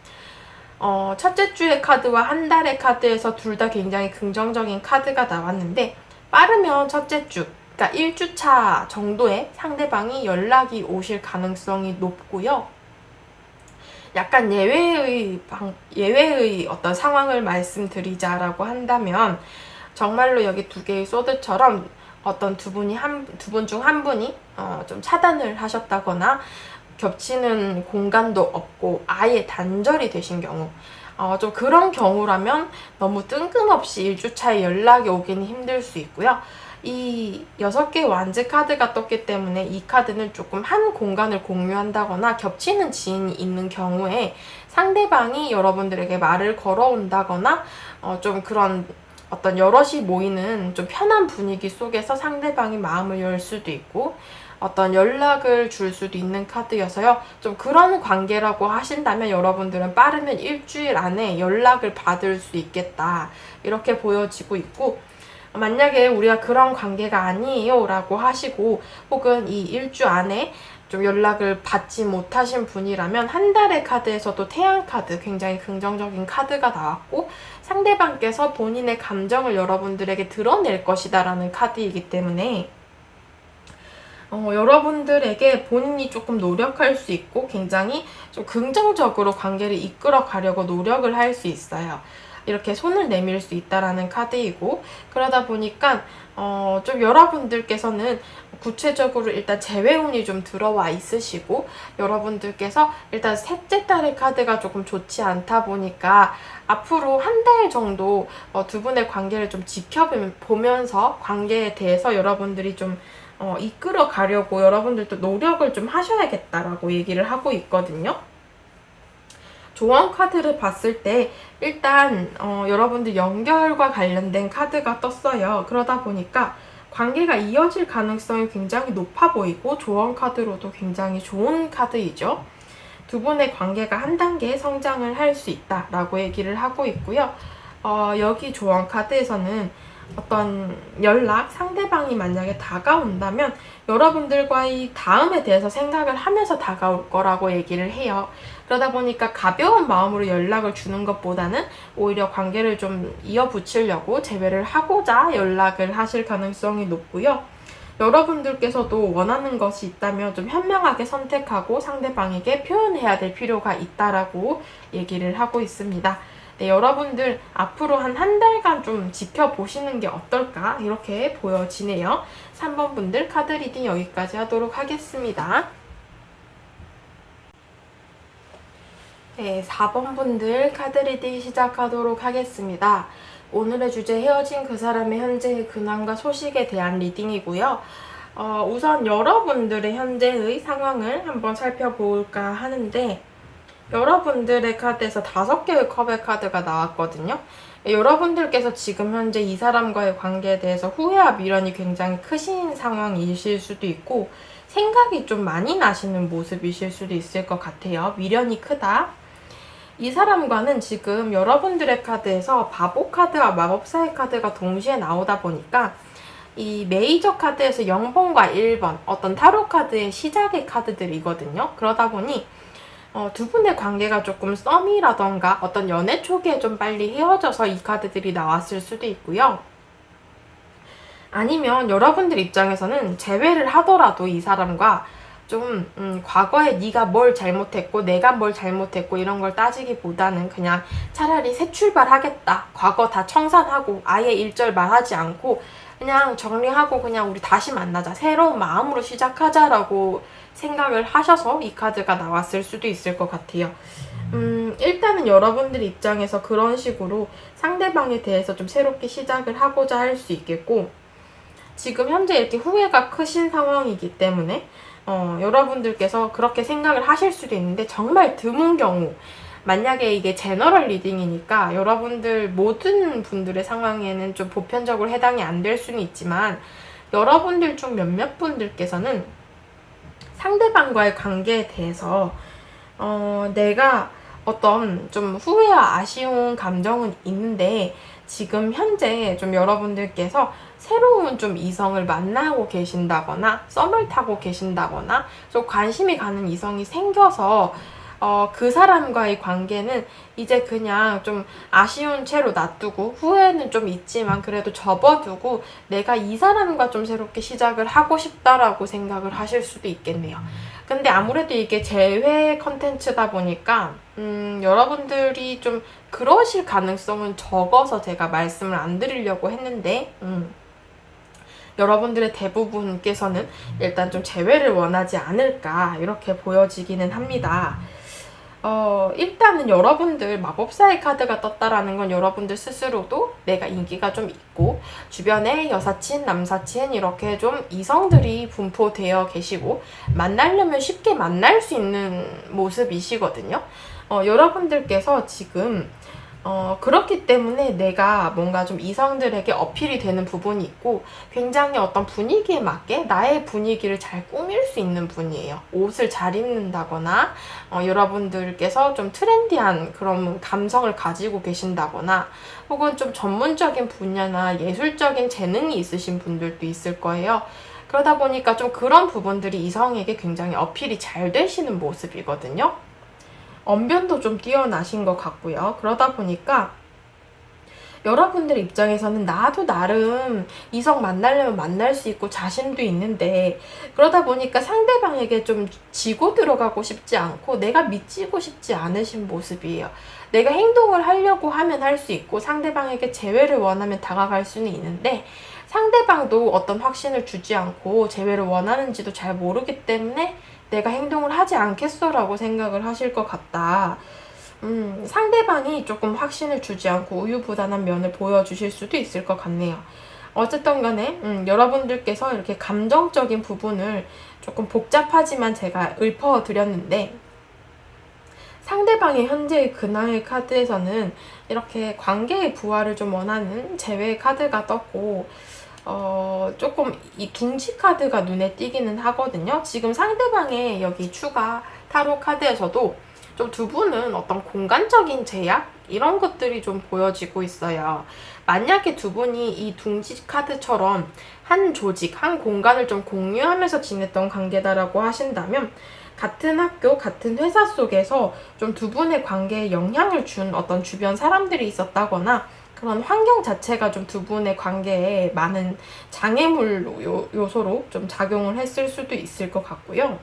첫째 주의 카드와 한 달의 카드에서 둘 다 굉장히 긍정적인 카드가 나왔는데, 빠르면 첫째 주, 그러니까 1주차 정도에 상대방이 연락이 오실 가능성이 높고요. 약간 예외의 어떤 상황을 말씀드리자라고 한다면, 정말로 여기 2개의 소드처럼 어떤 두 분 중 한 분이 좀 차단을 하셨다거나 겹치는 공간도 없고 아예 단절이 되신 경우, 좀 그런 경우라면 너무 뜬금없이 1주차에 연락이 오기는 힘들 수 있고요. 이 6개의 완즈 카드가 떴기 때문에 이 카드는 조금 한 공간을 공유한다거나 겹치는 지인이 있는 경우에 상대방이 여러분들에게 말을 걸어온다거나 좀 그런 어떤 여럿이 모이는 좀 편한 분위기 속에서 상대방이 마음을 열 수도 있고 어떤 연락을 줄 수도 있는 카드여서요. 좀 그런 관계라고 하신다면 여러분들은 빠르면 일주일 안에 연락을 받을 수 있겠다, 이렇게 보여지고 있고, 만약에 우리가 그런 관계가 아니에요 라고 하시고 혹은 이 일주 안에 좀 연락을 받지 못하신 분이라면 한 달의 카드에서도 태양 카드, 굉장히 긍정적인 카드가 나왔고 상대방께서 본인의 감정을 여러분들에게 드러낼 것이다 라는 카드이기 때문에 여러분들에게 본인이 조금 노력할 수 있고 굉장히 좀 긍정적으로 관계를 이끌어 가려고 노력을 할 수 있어요. 이렇게 손을 내밀 수 있다라는 카드이고, 그러다 보니까 좀 여러분들께서는 구체적으로 일단 재회운이 좀 들어와 있으시고, 여러분들께서 일단 셋째 달의 카드가 조금 좋지 않다 보니까 앞으로 한 달 정도 두 분의 관계를 좀 지켜보면서 관계에 대해서 여러분들이 좀 이끌어 가려고 여러분들도 노력을 좀 하셔야겠다라고 얘기를 하고 있거든요. 조언 카드를 봤을 때 일단 여러분들 연결과 관련된 카드가 떴어요. 그러다 보니까 관계가 이어질 가능성이 굉장히 높아 보이고 조언 카드로도 굉장히 좋은 카드이죠. 두 분의 관계가 한 단계 성장을 할 수 있다라고 얘기를 하고 있고요. 여기 조언 카드에서는 어떤 연락, 상대방이 만약에 다가온다면 여러분들과의 다음에 대해서 생각을 하면서 다가올 거라고 얘기를 해요. 그러다 보니까 가벼운 마음으로 연락을 주는 것보다는 오히려 관계를 좀 이어붙이려고 재회를 하고자 연락을 하실 가능성이 높고요. 여러분들께서도 원하는 것이 있다면 좀 현명하게 선택하고 상대방에게 표현해야 될 필요가 있다라고 얘기를 하고 있습니다. 네, 여러분들 앞으로 한 달간 좀 지켜보시는 게 어떨까 이렇게 보여지네요. 3번 분들 카드 리딩 여기까지 하도록 하겠습니다. 네, 4번 분들 카드 리딩 시작하도록 하겠습니다. 오늘의 주제 헤어진 그 사람의 현재의 근황과 소식에 대한 리딩이고요. 우선 여러분들의 현재의 상황을 한번 살펴볼까 하는데, 여러분들의 카드에서 5개의 컵의 카드가 나왔거든요. 여러분들께서 지금 현재 이 사람과의 관계에 대해서 후회와 미련이 굉장히 크신 상황이실 수도 있고, 생각이 좀 많이 나시는 모습이실 수도 있을 것 같아요. 미련이 크다. 이 사람과는 지금 여러분들의 카드에서 바보 카드와 마법사의 카드가 동시에 나오다 보니까 이 메이저 카드에서 0번과 1번 어떤 타로 카드의 시작의 카드들이거든요. 그러다 보니 두 분의 관계가 조금 썸이라던가 어떤 연애 초기에 좀 빨리 헤어져서 이 카드들이 나왔을 수도 있고요. 아니면 여러분들 입장에서는 재회를 하더라도 이 사람과 좀 과거에 네가 뭘 잘못했고 내가 뭘 잘못했고 이런 걸 따지기보다는 그냥 차라리 새 출발하겠다, 과거 다 청산하고 아예 일절 말하지 않고 그냥 정리하고 그냥 우리 다시 만나자, 새로운 마음으로 시작하자라고 생각을 하셔서 이 카드가 나왔을 수도 있을 것 같아요. 일단은 여러분들 입장에서 그런 식으로 상대방에 대해서 좀 새롭게 시작을 하고자 할 수 있겠고, 지금 현재 이렇게 후회가 크신 상황이기 때문에 여러분들께서 그렇게 생각을 하실 수도 있는데, 정말 드문 경우, 만약에 이게 제너럴 리딩이니까 여러분들 모든 분들의 상황에는 좀 보편적으로 해당이 안 될 수는 있지만, 여러분들 중 몇몇 분들께서는 상대방과의 관계에 대해서 내가 어떤 좀 후회와 아쉬운 감정은 있는데 지금 현재 좀 여러분들께서 새로운 좀 이성을 만나고 계신다거나 썸을 타고 계신다거나 좀 관심이 가는 이성이 생겨서 그 사람과의 관계는 이제 그냥 좀 아쉬운 채로 놔두고 후회는 좀 있지만 그래도 접어두고 내가 이 사람과 좀 새롭게 시작을 하고 싶다라고 생각을 하실 수도 있겠네요. 근데 아무래도 이게 재회 컨텐츠다 보니까 여러분들이 좀 그러실 가능성은 적어서 제가 말씀을 안 드리려고 했는데 여러분들의 대부분께서는 일단 좀 재회를 원하지 않을까 이렇게 보여지기는 합니다. 일단은 여러분들 마법사의 카드가 떴다라는 건 여러분들 스스로도 내가 인기가 좀 있고 주변에 여사친, 남사친 이렇게 좀 이성들이 분포되어 계시고 만나려면 쉽게 만날 수 있는 모습이시거든요. 여러분들께서 지금 그렇기 때문에 내가 뭔가 좀 이성들에게 어필이 되는 부분이 있고 굉장히 어떤 분위기에 맞게 나의 분위기를 잘 꾸밀 수 있는 분이에요. 옷을 잘 입는다거나 여러분들께서 좀 트렌디한 그런 감성을 가지고 계신다거나 혹은 좀 전문적인 분야나 예술적인 재능이 있으신 분들도 있을 거예요. 그러다 보니까 좀 그런 부분들이 이성에게 굉장히 어필이 잘 되시는 모습이거든요. 언변도 좀 뛰어나신 것 같고요. 그러다 보니까 여러분들 입장에서는 나도 나름 이성 만나려면 만날 수 있고 자신도 있는데, 그러다 보니까 상대방에게 좀 지고 들어가고 싶지 않고 내가 미치고 싶지 않으신 모습이에요. 내가 행동을 하려고 하면 할 수 있고 상대방에게 재회를 원하면 다가갈 수는 있는데, 상대방도 어떤 확신을 주지 않고 재회를 원하는지도 잘 모르기 때문에 내가 행동을 하지 않겠어라고 생각을 하실 것 같다. 상대방이 조금 확신을 주지 않고 우유부단한 면을 보여주실 수도 있을 것 같네요. 어쨌든 간에 여러분들께서 이렇게 감정적인 부분을 조금 복잡하지만 제가 읊어드렸는데, 상대방의 현재의 근황의 카드에서는 이렇게 관계의 부활을 좀 원하는 재회 카드가 떴고, 조금 이 둥지 카드가 눈에 띄기는 하거든요. 지금 상대방의 여기 추가 타로 카드에서도 좀 두 분은 어떤 공간적인 제약? 이런 것들이 좀 보여지고 있어요. 만약에 두 분이 이 둥지 카드처럼 한 조직, 한 공간을 좀 공유하면서 지냈던 관계다라고 하신다면, 같은 학교, 같은 회사 속에서 좀 두 분의 관계에 영향을 준 어떤 주변 사람들이 있었다거나, 그런 환경 자체가 좀 두 분의 관계에 많은 장애물 요소로 좀 작용을 했을 수도 있을 것 같고요.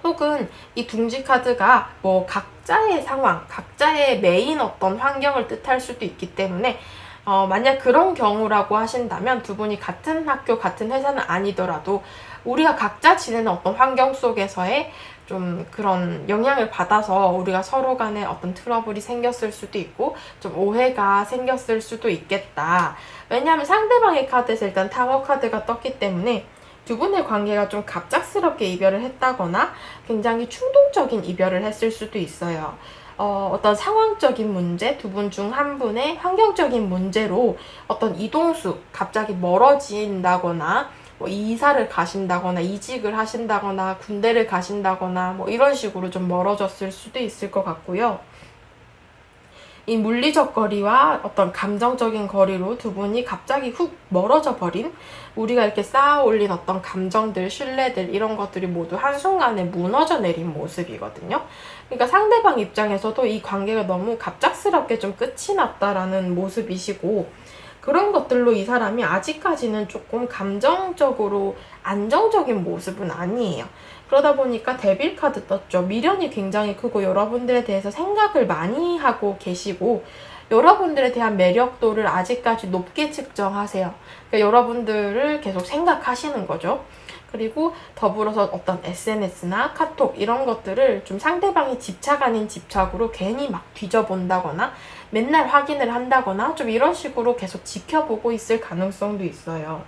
혹은 이 둥지 카드가 뭐 각자의 상황, 각자의 메인 어떤 환경을 뜻할 수도 있기 때문에, 만약 그런 경우라고 하신다면 두 분이 같은 학교, 같은 회사는 아니더라도 우리가 각자 지내는 어떤 환경 속에서의 좀 그런 영향을 받아서 우리가 서로 간에 어떤 트러블이 생겼을 수도 있고 좀 오해가 생겼을 수도 있겠다. 왜냐하면 상대방의 카드에서 일단 타워 카드가 떴기 때문에 두 분의 관계가 좀 갑작스럽게 이별을 했다거나 굉장히 충동적인 이별을 했을 수도 있어요. 어떤 상황적인 문제, 두 분 중 한 분의 환경적인 문제로 어떤 이동수, 갑자기 멀어진다거나, 뭐 이사를 가신다거나, 이직을 하신다거나, 군대를 가신다거나, 뭐 이런 식으로 좀 멀어졌을 수도 있을 것 같고요. 이 물리적 거리와 어떤 감정적인 거리로 두 분이 갑자기 훅 멀어져 버린, 우리가 이렇게 쌓아 올린 어떤 감정들, 신뢰들, 이런 것들이 모두 한순간에 무너져 내린 모습이거든요. 그러니까 상대방 입장에서도 이 관계가 너무 갑작스럽게 좀 끝이 났다라는 모습이시고, 그런 것들로 이 사람이 아직까지는 조금 감정적으로 안정적인 모습은 아니에요. 그러다 보니까 데빌 카드 떴죠. 미련이 굉장히 크고 여러분들에 대해서 생각을 많이 하고 계시고, 여러분들에 대한 매력도를 아직까지 높게 측정하세요. 그러니까 여러분들을 계속 생각하시는 거죠. 그리고 더불어서 어떤 SNS나 카톡 이런 것들을 좀 상대방이 집착 아닌 집착으로 괜히 막 뒤져본다거나 맨날 확인을 한다거나 좀 이런 식으로 계속 지켜보고 있을 가능성도 있어요.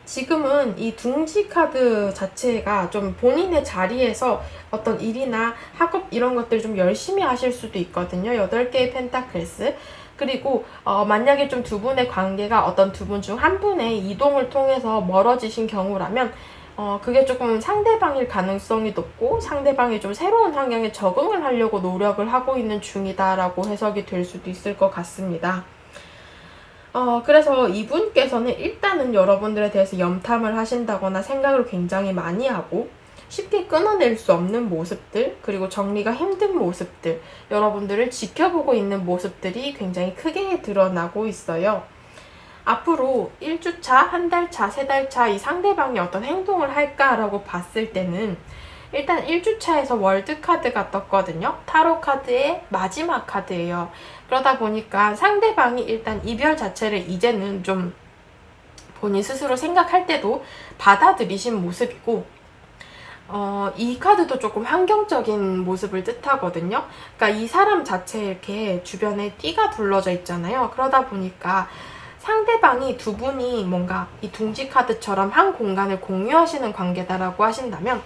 지금은 이 둥지 카드 자체가 좀 본인의 자리에서 어떤 일이나 학업 이런 것들 좀 열심히 하실 수도 있거든요. 8개의 펜타클스. 그리고 만약에 좀 두 분의 관계가 어떤 두 분 중 한 분의 이동을 통해서 멀어지신 경우라면 그게 조금 상대방일 가능성이 높고, 상대방이 좀 새로운 환경에 적응을 하려고 노력을 하고 있는 중이다라고 해석이 될 수도 있을 것 같습니다. 그래서 이분께서는 일단은 여러분들에 대해서 염탐을 하신다거나 생각을 굉장히 많이 하고, 쉽게 끊어낼 수 없는 모습들, 그리고 정리가 힘든 모습들, 여러분들을 지켜보고 있는 모습들이 굉장히 크게 드러나고 있어요. 앞으로 1주차, 한 달차, 3달차 이 상대방이 어떤 행동을 할까라고 봤을 때는, 일단 1주차에서 월드카드가 떴거든요. 타로 카드의 마지막 카드예요. 그러다 보니까 상대방이 일단 이별 자체를 이제는 좀 본인 스스로 생각할 때도 받아들이신 모습이고, 이 카드도 조금 환경적인 모습을 뜻하거든요. 그러니까 이 사람 자체에 이렇게 주변에 띠가 둘러져 있잖아요. 그러다 보니까 상대방이 두 분이 뭔가 이 둥지 카드처럼 한 공간을 공유하시는 관계다라고 하신다면,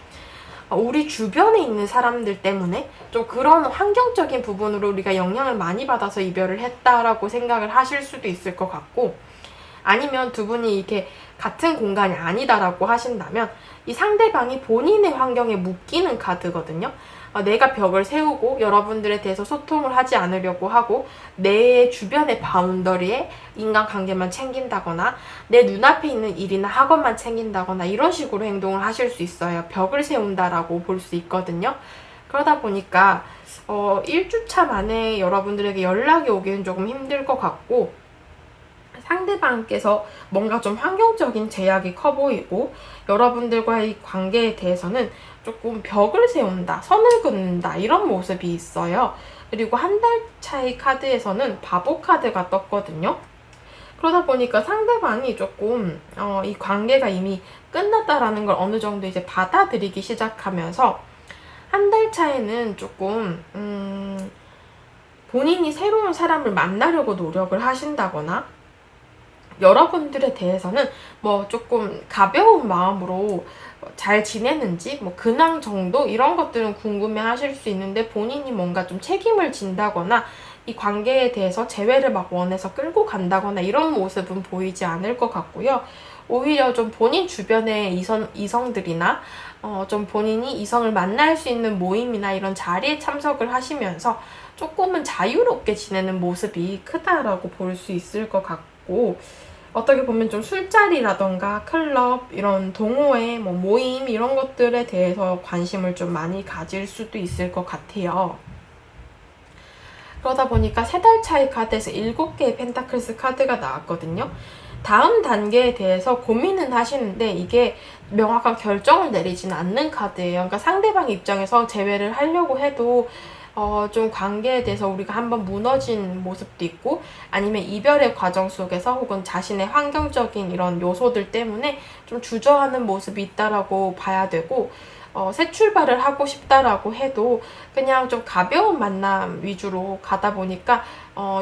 우리 주변에 있는 사람들 때문에 좀 그런 환경적인 부분으로 우리가 영향을 많이 받아서 이별을 했다라고 생각을 하실 수도 있을 것 같고, 아니면 두 분이 이렇게 같은 공간이 아니다라고 하신다면 이 상대방이 본인의 환경에 묶이는 카드거든요. 내가 벽을 세우고 여러분들에 대해서 소통을 하지 않으려고 하고 내 주변의 바운더리에 인간관계만 챙긴다거나 내 눈앞에 있는 일이나 학업만 챙긴다거나 이런 식으로 행동을 하실 수 있어요. 벽을 세운다라고 볼 수 있거든요. 그러다 보니까 1주차 만에 여러분들에게 연락이 오기는 조금 힘들 것 같고, 상대방께서 뭔가 좀 환경적인 제약이 커 보이고, 여러분들과의 관계에 대해서는 조금 벽을 세운다, 선을 긋는다, 이런 모습이 있어요. 그리고 한 달 차이 카드에서는 바보 카드가 떴거든요. 그러다 보니까 상대방이 조금 이 관계가 이미 끝났다라는 걸 어느 정도 이제 받아들이기 시작하면서, 한 달 차에는 조금 본인이 새로운 사람을 만나려고 노력을 하신다거나, 여러분들에 대해서는 뭐 조금 가벼운 마음으로 잘 지내는지, 뭐 근황 정도 이런 것들은 궁금해 하실 수 있는데, 본인이 뭔가 좀 책임을 진다거나 이 관계에 대해서 재회를 막 원해서 끌고 간다거나 이런 모습은 보이지 않을 것 같고요. 오히려 좀 본인 주변의 이성들이나 좀 본인이 이성을 만날 수 있는 모임이나 이런 자리에 참석을 하시면서 조금은 자유롭게 지내는 모습이 크다라고 볼 수 있을 것 같고, 어떻게 보면 좀 술자리라던가 클럽, 이런 동호회, 뭐 모임 이런 것들에 대해서 관심을 좀 많이 가질 수도 있을 것 같아요. 그러다 보니까 3달 차이 카드에서 7개의 펜타클스 카드가 나왔거든요. 다음 단계에 대해서 고민은 하시는데 이게 명확한 결정을 내리진 않는 카드예요. 그러니까 상대방 입장에서 재회를 하려고 해도 좀 관계에 대해서 우리가 한번 무너진 모습도 있고, 아니면 이별의 과정 속에서 혹은 자신의 환경적인 이런 요소들 때문에 좀 주저하는 모습이 있다라고 봐야 되고, 새 출발을 하고 싶다라고 해도 그냥 좀 가벼운 만남 위주로 가다 보니까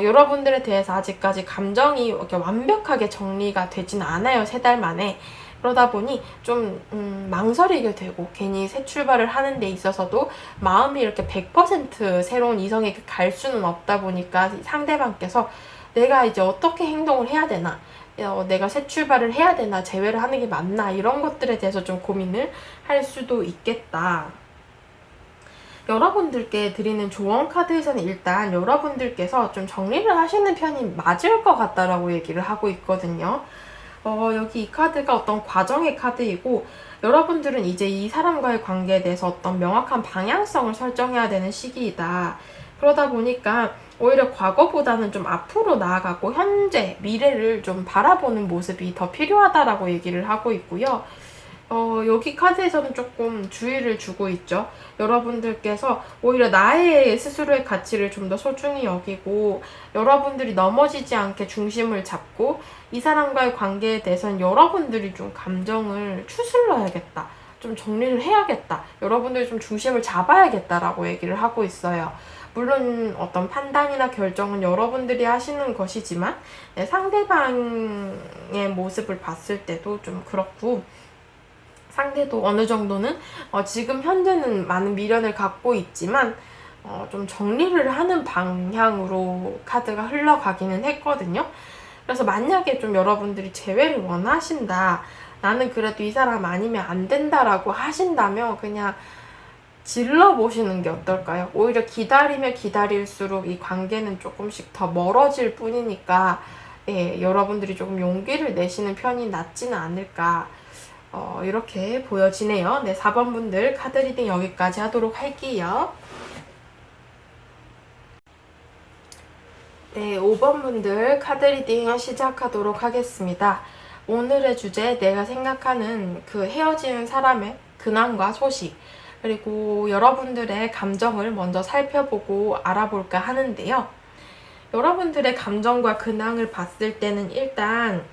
여러분들에 대해서 아직까지 감정이 이렇게 완벽하게 정리가 되진 않아요, 3달 만에. 그러다 보니 좀 망설이게 되고, 괜히 새 출발을 하는 데 있어서도 마음이 이렇게 100% 새로운 이성에게 갈 수는 없다 보니까 상대방께서 내가 이제 어떻게 행동을 해야 되나, 내가 새 출발을 해야 되나, 재회를 하는 게 맞나, 이런 것들에 대해서 좀 고민을 할 수도 있겠다. 여러분들께 드리는 조언 카드에서는 일단 여러분들께서 좀 정리를 하시는 편이 맞을 것 같다라고 얘기를 하고 있거든요. 여기 이 카드가 어떤 과정의 카드이고, 여러분들은 이제 이 사람과의 관계에 대해서 어떤 명확한 방향성을 설정해야 되는 시기이다. 그러다 보니까 오히려 과거보다는 좀 앞으로 나아가고 현재, 미래를 좀 바라보는 모습이 더 필요하다라고 얘기를 하고 있고요. 여기 카드에서는 조금 주의를 주고 있죠. 여러분들께서 오히려 나의 스스로의 가치를 좀 더 소중히 여기고, 여러분들이 넘어지지 않게 중심을 잡고, 이 사람과의 관계에 대해서는 여러분들이 좀 감정을 추슬러야겠다, 좀 정리를 해야겠다, 여러분들이 좀 중심을 잡아야겠다라고 얘기를 하고 있어요. 물론 어떤 판단이나 결정은 여러분들이 하시는 것이지만, 상대방의 모습을 봤을 때도 좀 그렇고, 상대도 어느 정도는 지금 현재는 많은 미련을 갖고 있지만 좀 정리를 하는 방향으로 카드가 흘러가기는 했거든요. 그래서 만약에 좀 여러분들이 재회를 원하신다, 나는 그래도 이 사람 아니면 안 된다라고 하신다면 그냥 질러보시는 게 어떨까요? 오히려 기다리면 기다릴수록 이 관계는 조금씩 더 멀어질 뿐이니까, 여러분들이 조금 용기를 내시는 편이 낫지는 않을까, 이렇게 보여지네요. 네, 4번 분들 카드 리딩 여기까지 하도록 할게요. 네, 5번 분들 카드 리딩 시작하도록 하겠습니다. 오늘의 주제, 내가 생각하는 그 헤어진 사람의 근황과 소식, 그리고 여러분들의 감정을 먼저 살펴보고 알아볼까 하는데요. 여러분들의 감정과 근황을 봤을 때는 일단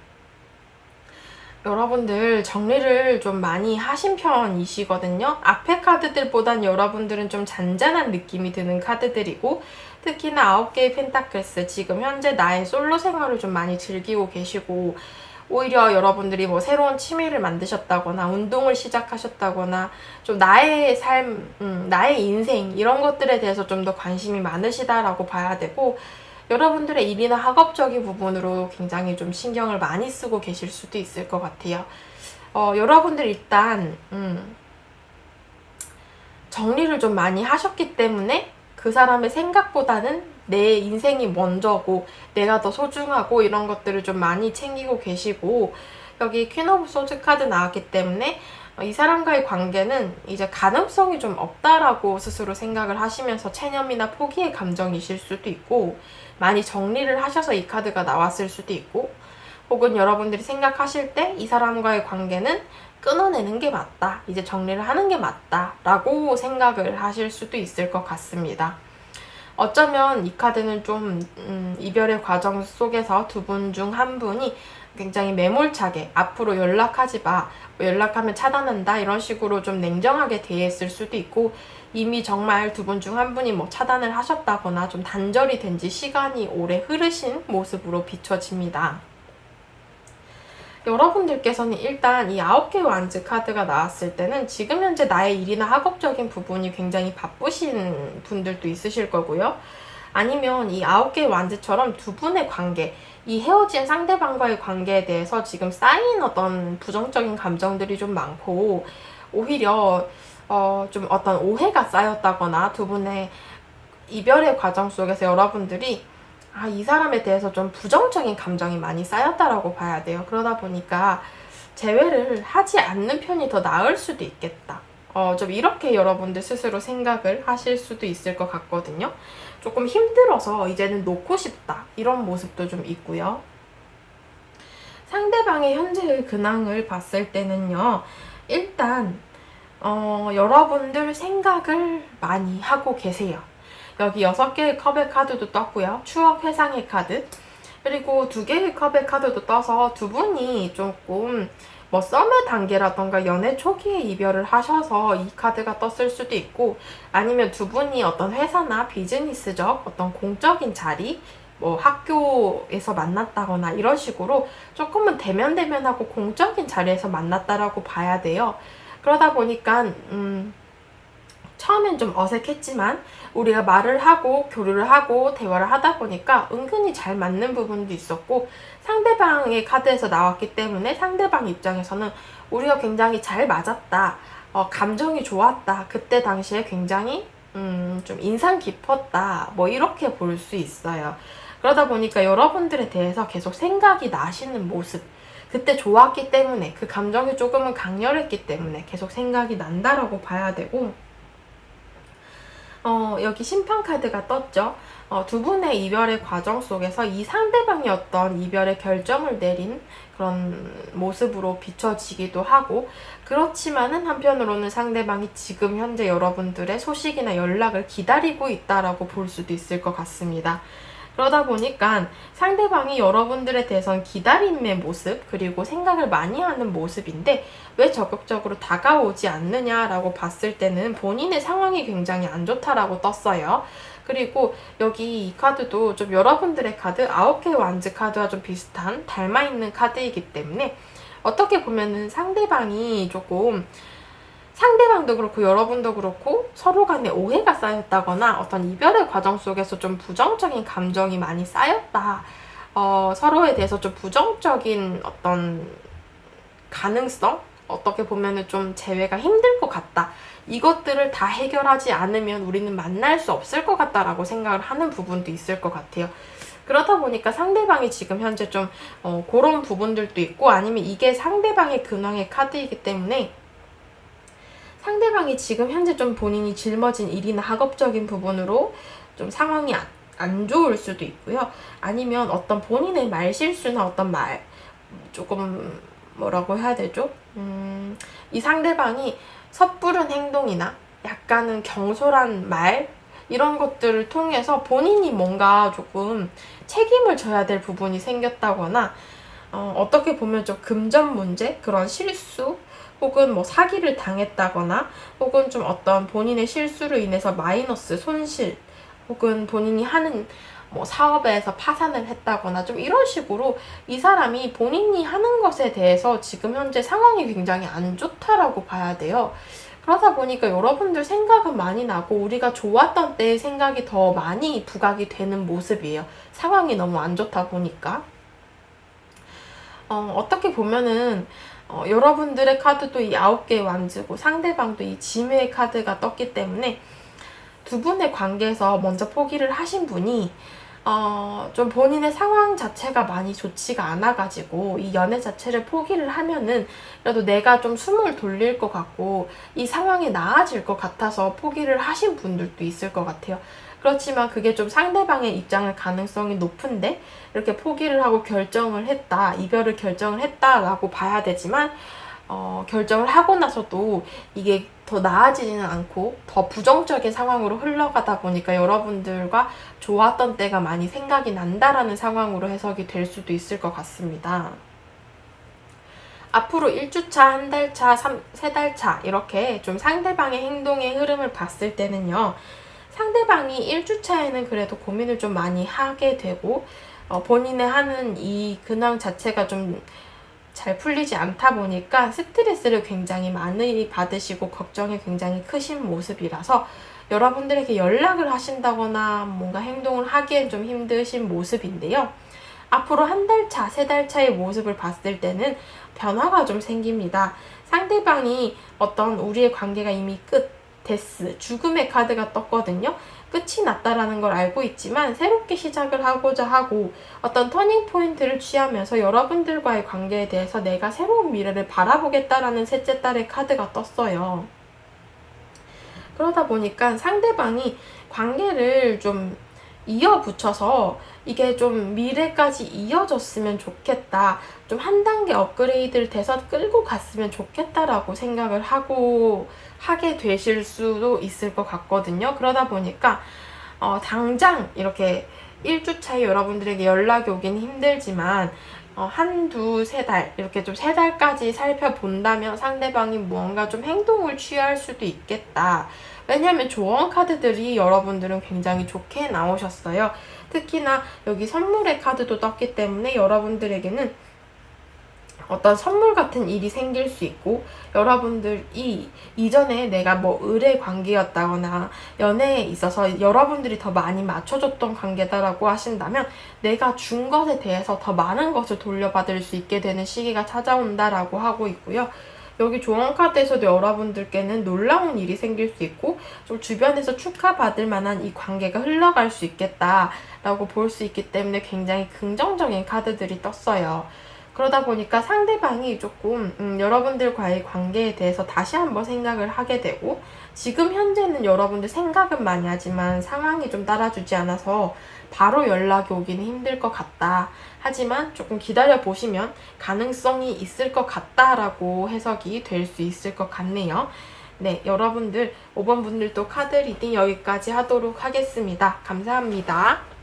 여러분들 정리를 좀 많이 하신 편이시거든요. 앞에 카드들보단 여러분들은 좀 잔잔한 느낌이 드는 카드들이고, 특히나 9개의 펜타클스, 지금 현재 나의 솔로 생활을 좀 많이 즐기고 계시고, 오히려 여러분들이 뭐 새로운 취미를 만드셨다거나 운동을 시작하셨다거나 좀 나의 삶, 나의 인생 이런 것들에 대해서 좀 더 관심이 많으시다라고 봐야 되고, 여러분들의 일이나 학업적인 부분으로 굉장히 좀 신경을 많이 쓰고 계실 수도 있을 것 같아요. 여러분들 일단 정리를 좀 많이 하셨기 때문에 그 사람의 생각보다는 내 인생이 먼저고 내가 더 소중하고 이런 것들을 좀 많이 챙기고 계시고, 여기 퀸 오브 소드 카드 나왔기 때문에 이 사람과의 관계는 이제 가능성이 좀 없다라고 스스로 생각을 하시면서 체념이나 포기의 감정이실 수도 있고, 많이 정리를 하셔서 이 카드가 나왔을 수도 있고, 혹은 여러분들이 생각하실 때 이 사람과의 관계는 끊어내는 게 맞다, 이제 정리를 하는 게 맞다 라고 생각을 하실 수도 있을 것 같습니다. 어쩌면 이 카드는 좀 이별의 과정 속에서 두 분 중 한 분이 굉장히 매몰차게 앞으로 연락하지 마, 연락하면 차단한다, 이런 식으로 좀 냉정하게 대했을 수도 있고, 이미 정말 두 분 중 한 분이 뭐 차단을 하셨다거나 좀 단절이 된 지 시간이 오래 흐르신 모습으로 비춰집니다. 여러분들께서는 일단 이 9개 완즈 카드가 나왔을 때는 지금 현재 나의 일이나 학업적인 부분이 굉장히 바쁘신 분들도 있으실 거고요. 아니면 이 9개 완즈처럼 두 분의 관계, 이 헤어진 상대방과의 관계에 대해서 지금 쌓인 어떤 부정적인 감정들이 좀 많고, 오히려 좀 어떤 오해가 쌓였다거나 두 분의 이별의 과정 속에서 여러분들이 이 사람에 대해서 좀 부정적인 감정이 많이 쌓였다라고 봐야 돼요. 그러다 보니까 재회를 하지 않는 편이 더 나을 수도 있겠다. 좀 이렇게 여러분들 스스로 생각을 하실 수도 있을 것 같거든요. 조금 힘들어서 이제는 놓고 싶다, 이런 모습도 좀 있고요. 상대방의 현재의 근황을 봤을 때는요, 일단 여러분들 생각을 많이 하고 계세요. 여기 6개의 컵의 카드도 떴고요. 추억 회상의 카드, 그리고 2개의 컵의 카드도 떠서 두 분이 조금 뭐 썸의 단계라던가 연애 초기에 이별을 하셔서 이 카드가 떴을 수도 있고, 아니면 두 분이 어떤 회사나 비즈니스적 어떤 공적인 자리, 뭐 학교에서 만났다거나 이런 식으로 조금은 대면대면하고 공적인 자리에서 만났다라고 봐야 돼요. 그러다 보니까 처음엔 좀 어색했지만 우리가 말을 하고 교류를 하고 대화를 하다 보니까 은근히 잘 맞는 부분도 있었고, 상대방의 카드에서 나왔기 때문에 상대방 입장에서는 우리가 굉장히 잘 맞았다, 감정이 좋았다, 그때 당시에 굉장히 좀 인상 깊었다, 뭐 이렇게 볼 수 있어요. 그러다 보니까 여러분들에 대해서 계속 생각이 나시는 모습, 그때 좋았기 때문에, 그 감정이 조금은 강렬했기 때문에 계속 생각이 난다라고 봐야 되고, 여기 심판 카드가 떴죠. 두 분의 이별의 과정 속에서 이 상대방이 어떤 이별의 결정을 내린 그런 모습으로 비춰지기도 하고, 그렇지만은 한편으로는 상대방이 지금 현재 여러분들의 소식이나 연락을 기다리고 있다라고 볼 수도 있을 것 같습니다. 그러다 보니까 상대방이 여러분들에 대해서는 기다림의 모습, 그리고 생각을 많이 하는 모습인데 왜 적극적으로 다가오지 않느냐라고 봤을 때는 본인의 상황이 굉장히 안 좋다라고 떴어요. 그리고 여기 이 카드도 좀 여러분들의 카드 9개 완즈 카드와 좀 비슷한 닮아있는 카드이기 때문에 어떻게 보면은 상대방이 조금, 상대방도 그렇고 여러분도 그렇고 서로 간에 오해가 쌓였다거나 어떤 이별의 과정 속에서 좀 부정적인 감정이 많이 쌓였다, 서로에 대해서 좀 부정적인 어떤 가능성, 어떻게 보면은 좀 재회가 힘들 것 같다, 이것들을 다 해결하지 않으면 우리는 만날 수 없을 것 같다라고 생각을 하는 부분도 있을 것 같아요. 그러다 보니까 상대방이 지금 현재 좀 그런 부분들도 있고, 아니면 이게 상대방의 근황의 카드이기 때문에 상대방이 지금 현재 좀 본인이 짊어진 일이나 학업적인 부분으로 좀 상황이 안 좋을 수도 있고요. 아니면 어떤 본인의 말 실수나 어떤 조금 뭐라고 해야 되죠? 이 상대방이 섣부른 행동이나 약간은 경솔한 말, 이런 것들을 통해서 본인이 뭔가 조금 책임을 져야 될 부분이 생겼다거나, 어떻게 보면 좀 금전 문제, 그런 실수, 혹은 뭐 사기를 당했다거나, 혹은 좀 어떤 본인의 실수로 인해서 마이너스 손실, 혹은 본인이 하는 뭐 사업에서 파산을 했다거나, 좀 이런 식으로 이 사람이 본인이 하는 것에 대해서 지금 현재 상황이 굉장히 안 좋다라고 봐야 돼요. 그러다 보니까 여러분들 생각은 많이 나고 우리가 좋았던 때의 생각이 더 많이 부각이 되는 모습이에요. 상황이 너무 안 좋다 보니까. 어떻게 보면은 여러분들의 카드도 이 9개의 완즈고 상대방도 이 지매의 카드가 떴기 때문에 두 분의 관계에서 먼저 포기를 하신 분이 좀 본인의 상황 자체가 많이 좋지가 않아가지고 이 연애 자체를 포기를 하면은 그래도 내가 좀 숨을 돌릴 것 같고 이 상황이 나아질 것 같아서 포기를 하신 분들도 있을 것 같아요. 그렇지만 그게 좀 상대방의 입장을 가능성이 높은데 이렇게 포기를 하고 결정을 했다, 이별을 결정을 했다라고 봐야 되지만 결정을 하고 나서도 이게 더 나아지지는 않고 더 부정적인 상황으로 흘러가다 보니까 여러분들과 좋았던 때가 많이 생각이 난다라는 상황으로 해석이 될 수도 있을 것 같습니다. 앞으로 1주차, 한 달차, 3달 차 이렇게 좀 상대방의 행동의 흐름을 봤을 때는요. 상대방이 1주차에는 그래도 고민을 좀 많이 하게 되고 본인의 하는 이 근황 자체가 좀 잘 풀리지 않다 보니까 스트레스를 굉장히 많이 받으시고 걱정이 굉장히 크신 모습이라서 여러분들에게 연락을 하신다거나 뭔가 행동을 하기엔 좀 힘드신 모습인데요. 앞으로 한 달 차, 3달 차의 모습을 봤을 때는 변화가 좀 생깁니다. 상대방이 어떤 우리의 관계가 이미 데스, 죽음의 카드가 떴거든요. 끝이 났다라는 걸 알고 있지만 새롭게 시작을 하고자 하고 어떤 터닝 포인트를 취하면서 여러분들과의 관계에 대해서 내가 새로운 미래를 바라보겠다라는 셋째 딸의 카드가 떴어요. 그러다 보니까 상대방이 관계를 좀 이어붙여서 이게 좀 미래까지 이어졌으면 좋겠다. 좀 한 단계 업그레이드를 돼서 끌고 갔으면 좋겠다라고 생각을 하게 되실 수도 있을 것 같거든요. 그러다 보니까, 당장 이렇게 1주차에 여러분들에게 연락이 오긴 힘들지만, 한두 세 달, 이렇게 좀 3달까지 살펴본다면 상대방이 무언가 좀 행동을 취할 수도 있겠다. 왜냐하면 조언 카드들이 여러분들은 굉장히 좋게 나오셨어요. 특히나 여기 선물의 카드도 떴기 때문에 여러분들에게는 어떤 선물 같은 일이 생길 수 있고 여러분들이 이전에 내가 뭐 의뢰 관계였다거나 연애에 있어서 여러분들이 더 많이 맞춰줬던 관계다라고 하신다면 내가 준 것에 대해서 더 많은 것을 돌려받을 수 있게 되는 시기가 찾아온다라고 하고 있고요. 여기 조언 카드에서도 여러분들께는 놀라운 일이 생길 수 있고 좀 주변에서 축하받을 만한 이 관계가 흘러갈 수 있겠다라고 볼 수 있기 때문에 굉장히 긍정적인 카드들이 떴어요. 그러다 보니까 상대방이 조금 여러분들과의 관계에 대해서 다시 한번 생각을 하게 되고 지금 현재는 여러분들 생각은 많이 하지만 상황이 좀 따라주지 않아서 바로 연락이 오기는 힘들 것 같다. 하지만 조금 기다려 보시면 가능성이 있을 것 같다라고 해석이 될 수 있을 것 같네요. 네, 여러분들 5번 분들도 카드 리딩 여기까지 하도록 하겠습니다. 감사합니다.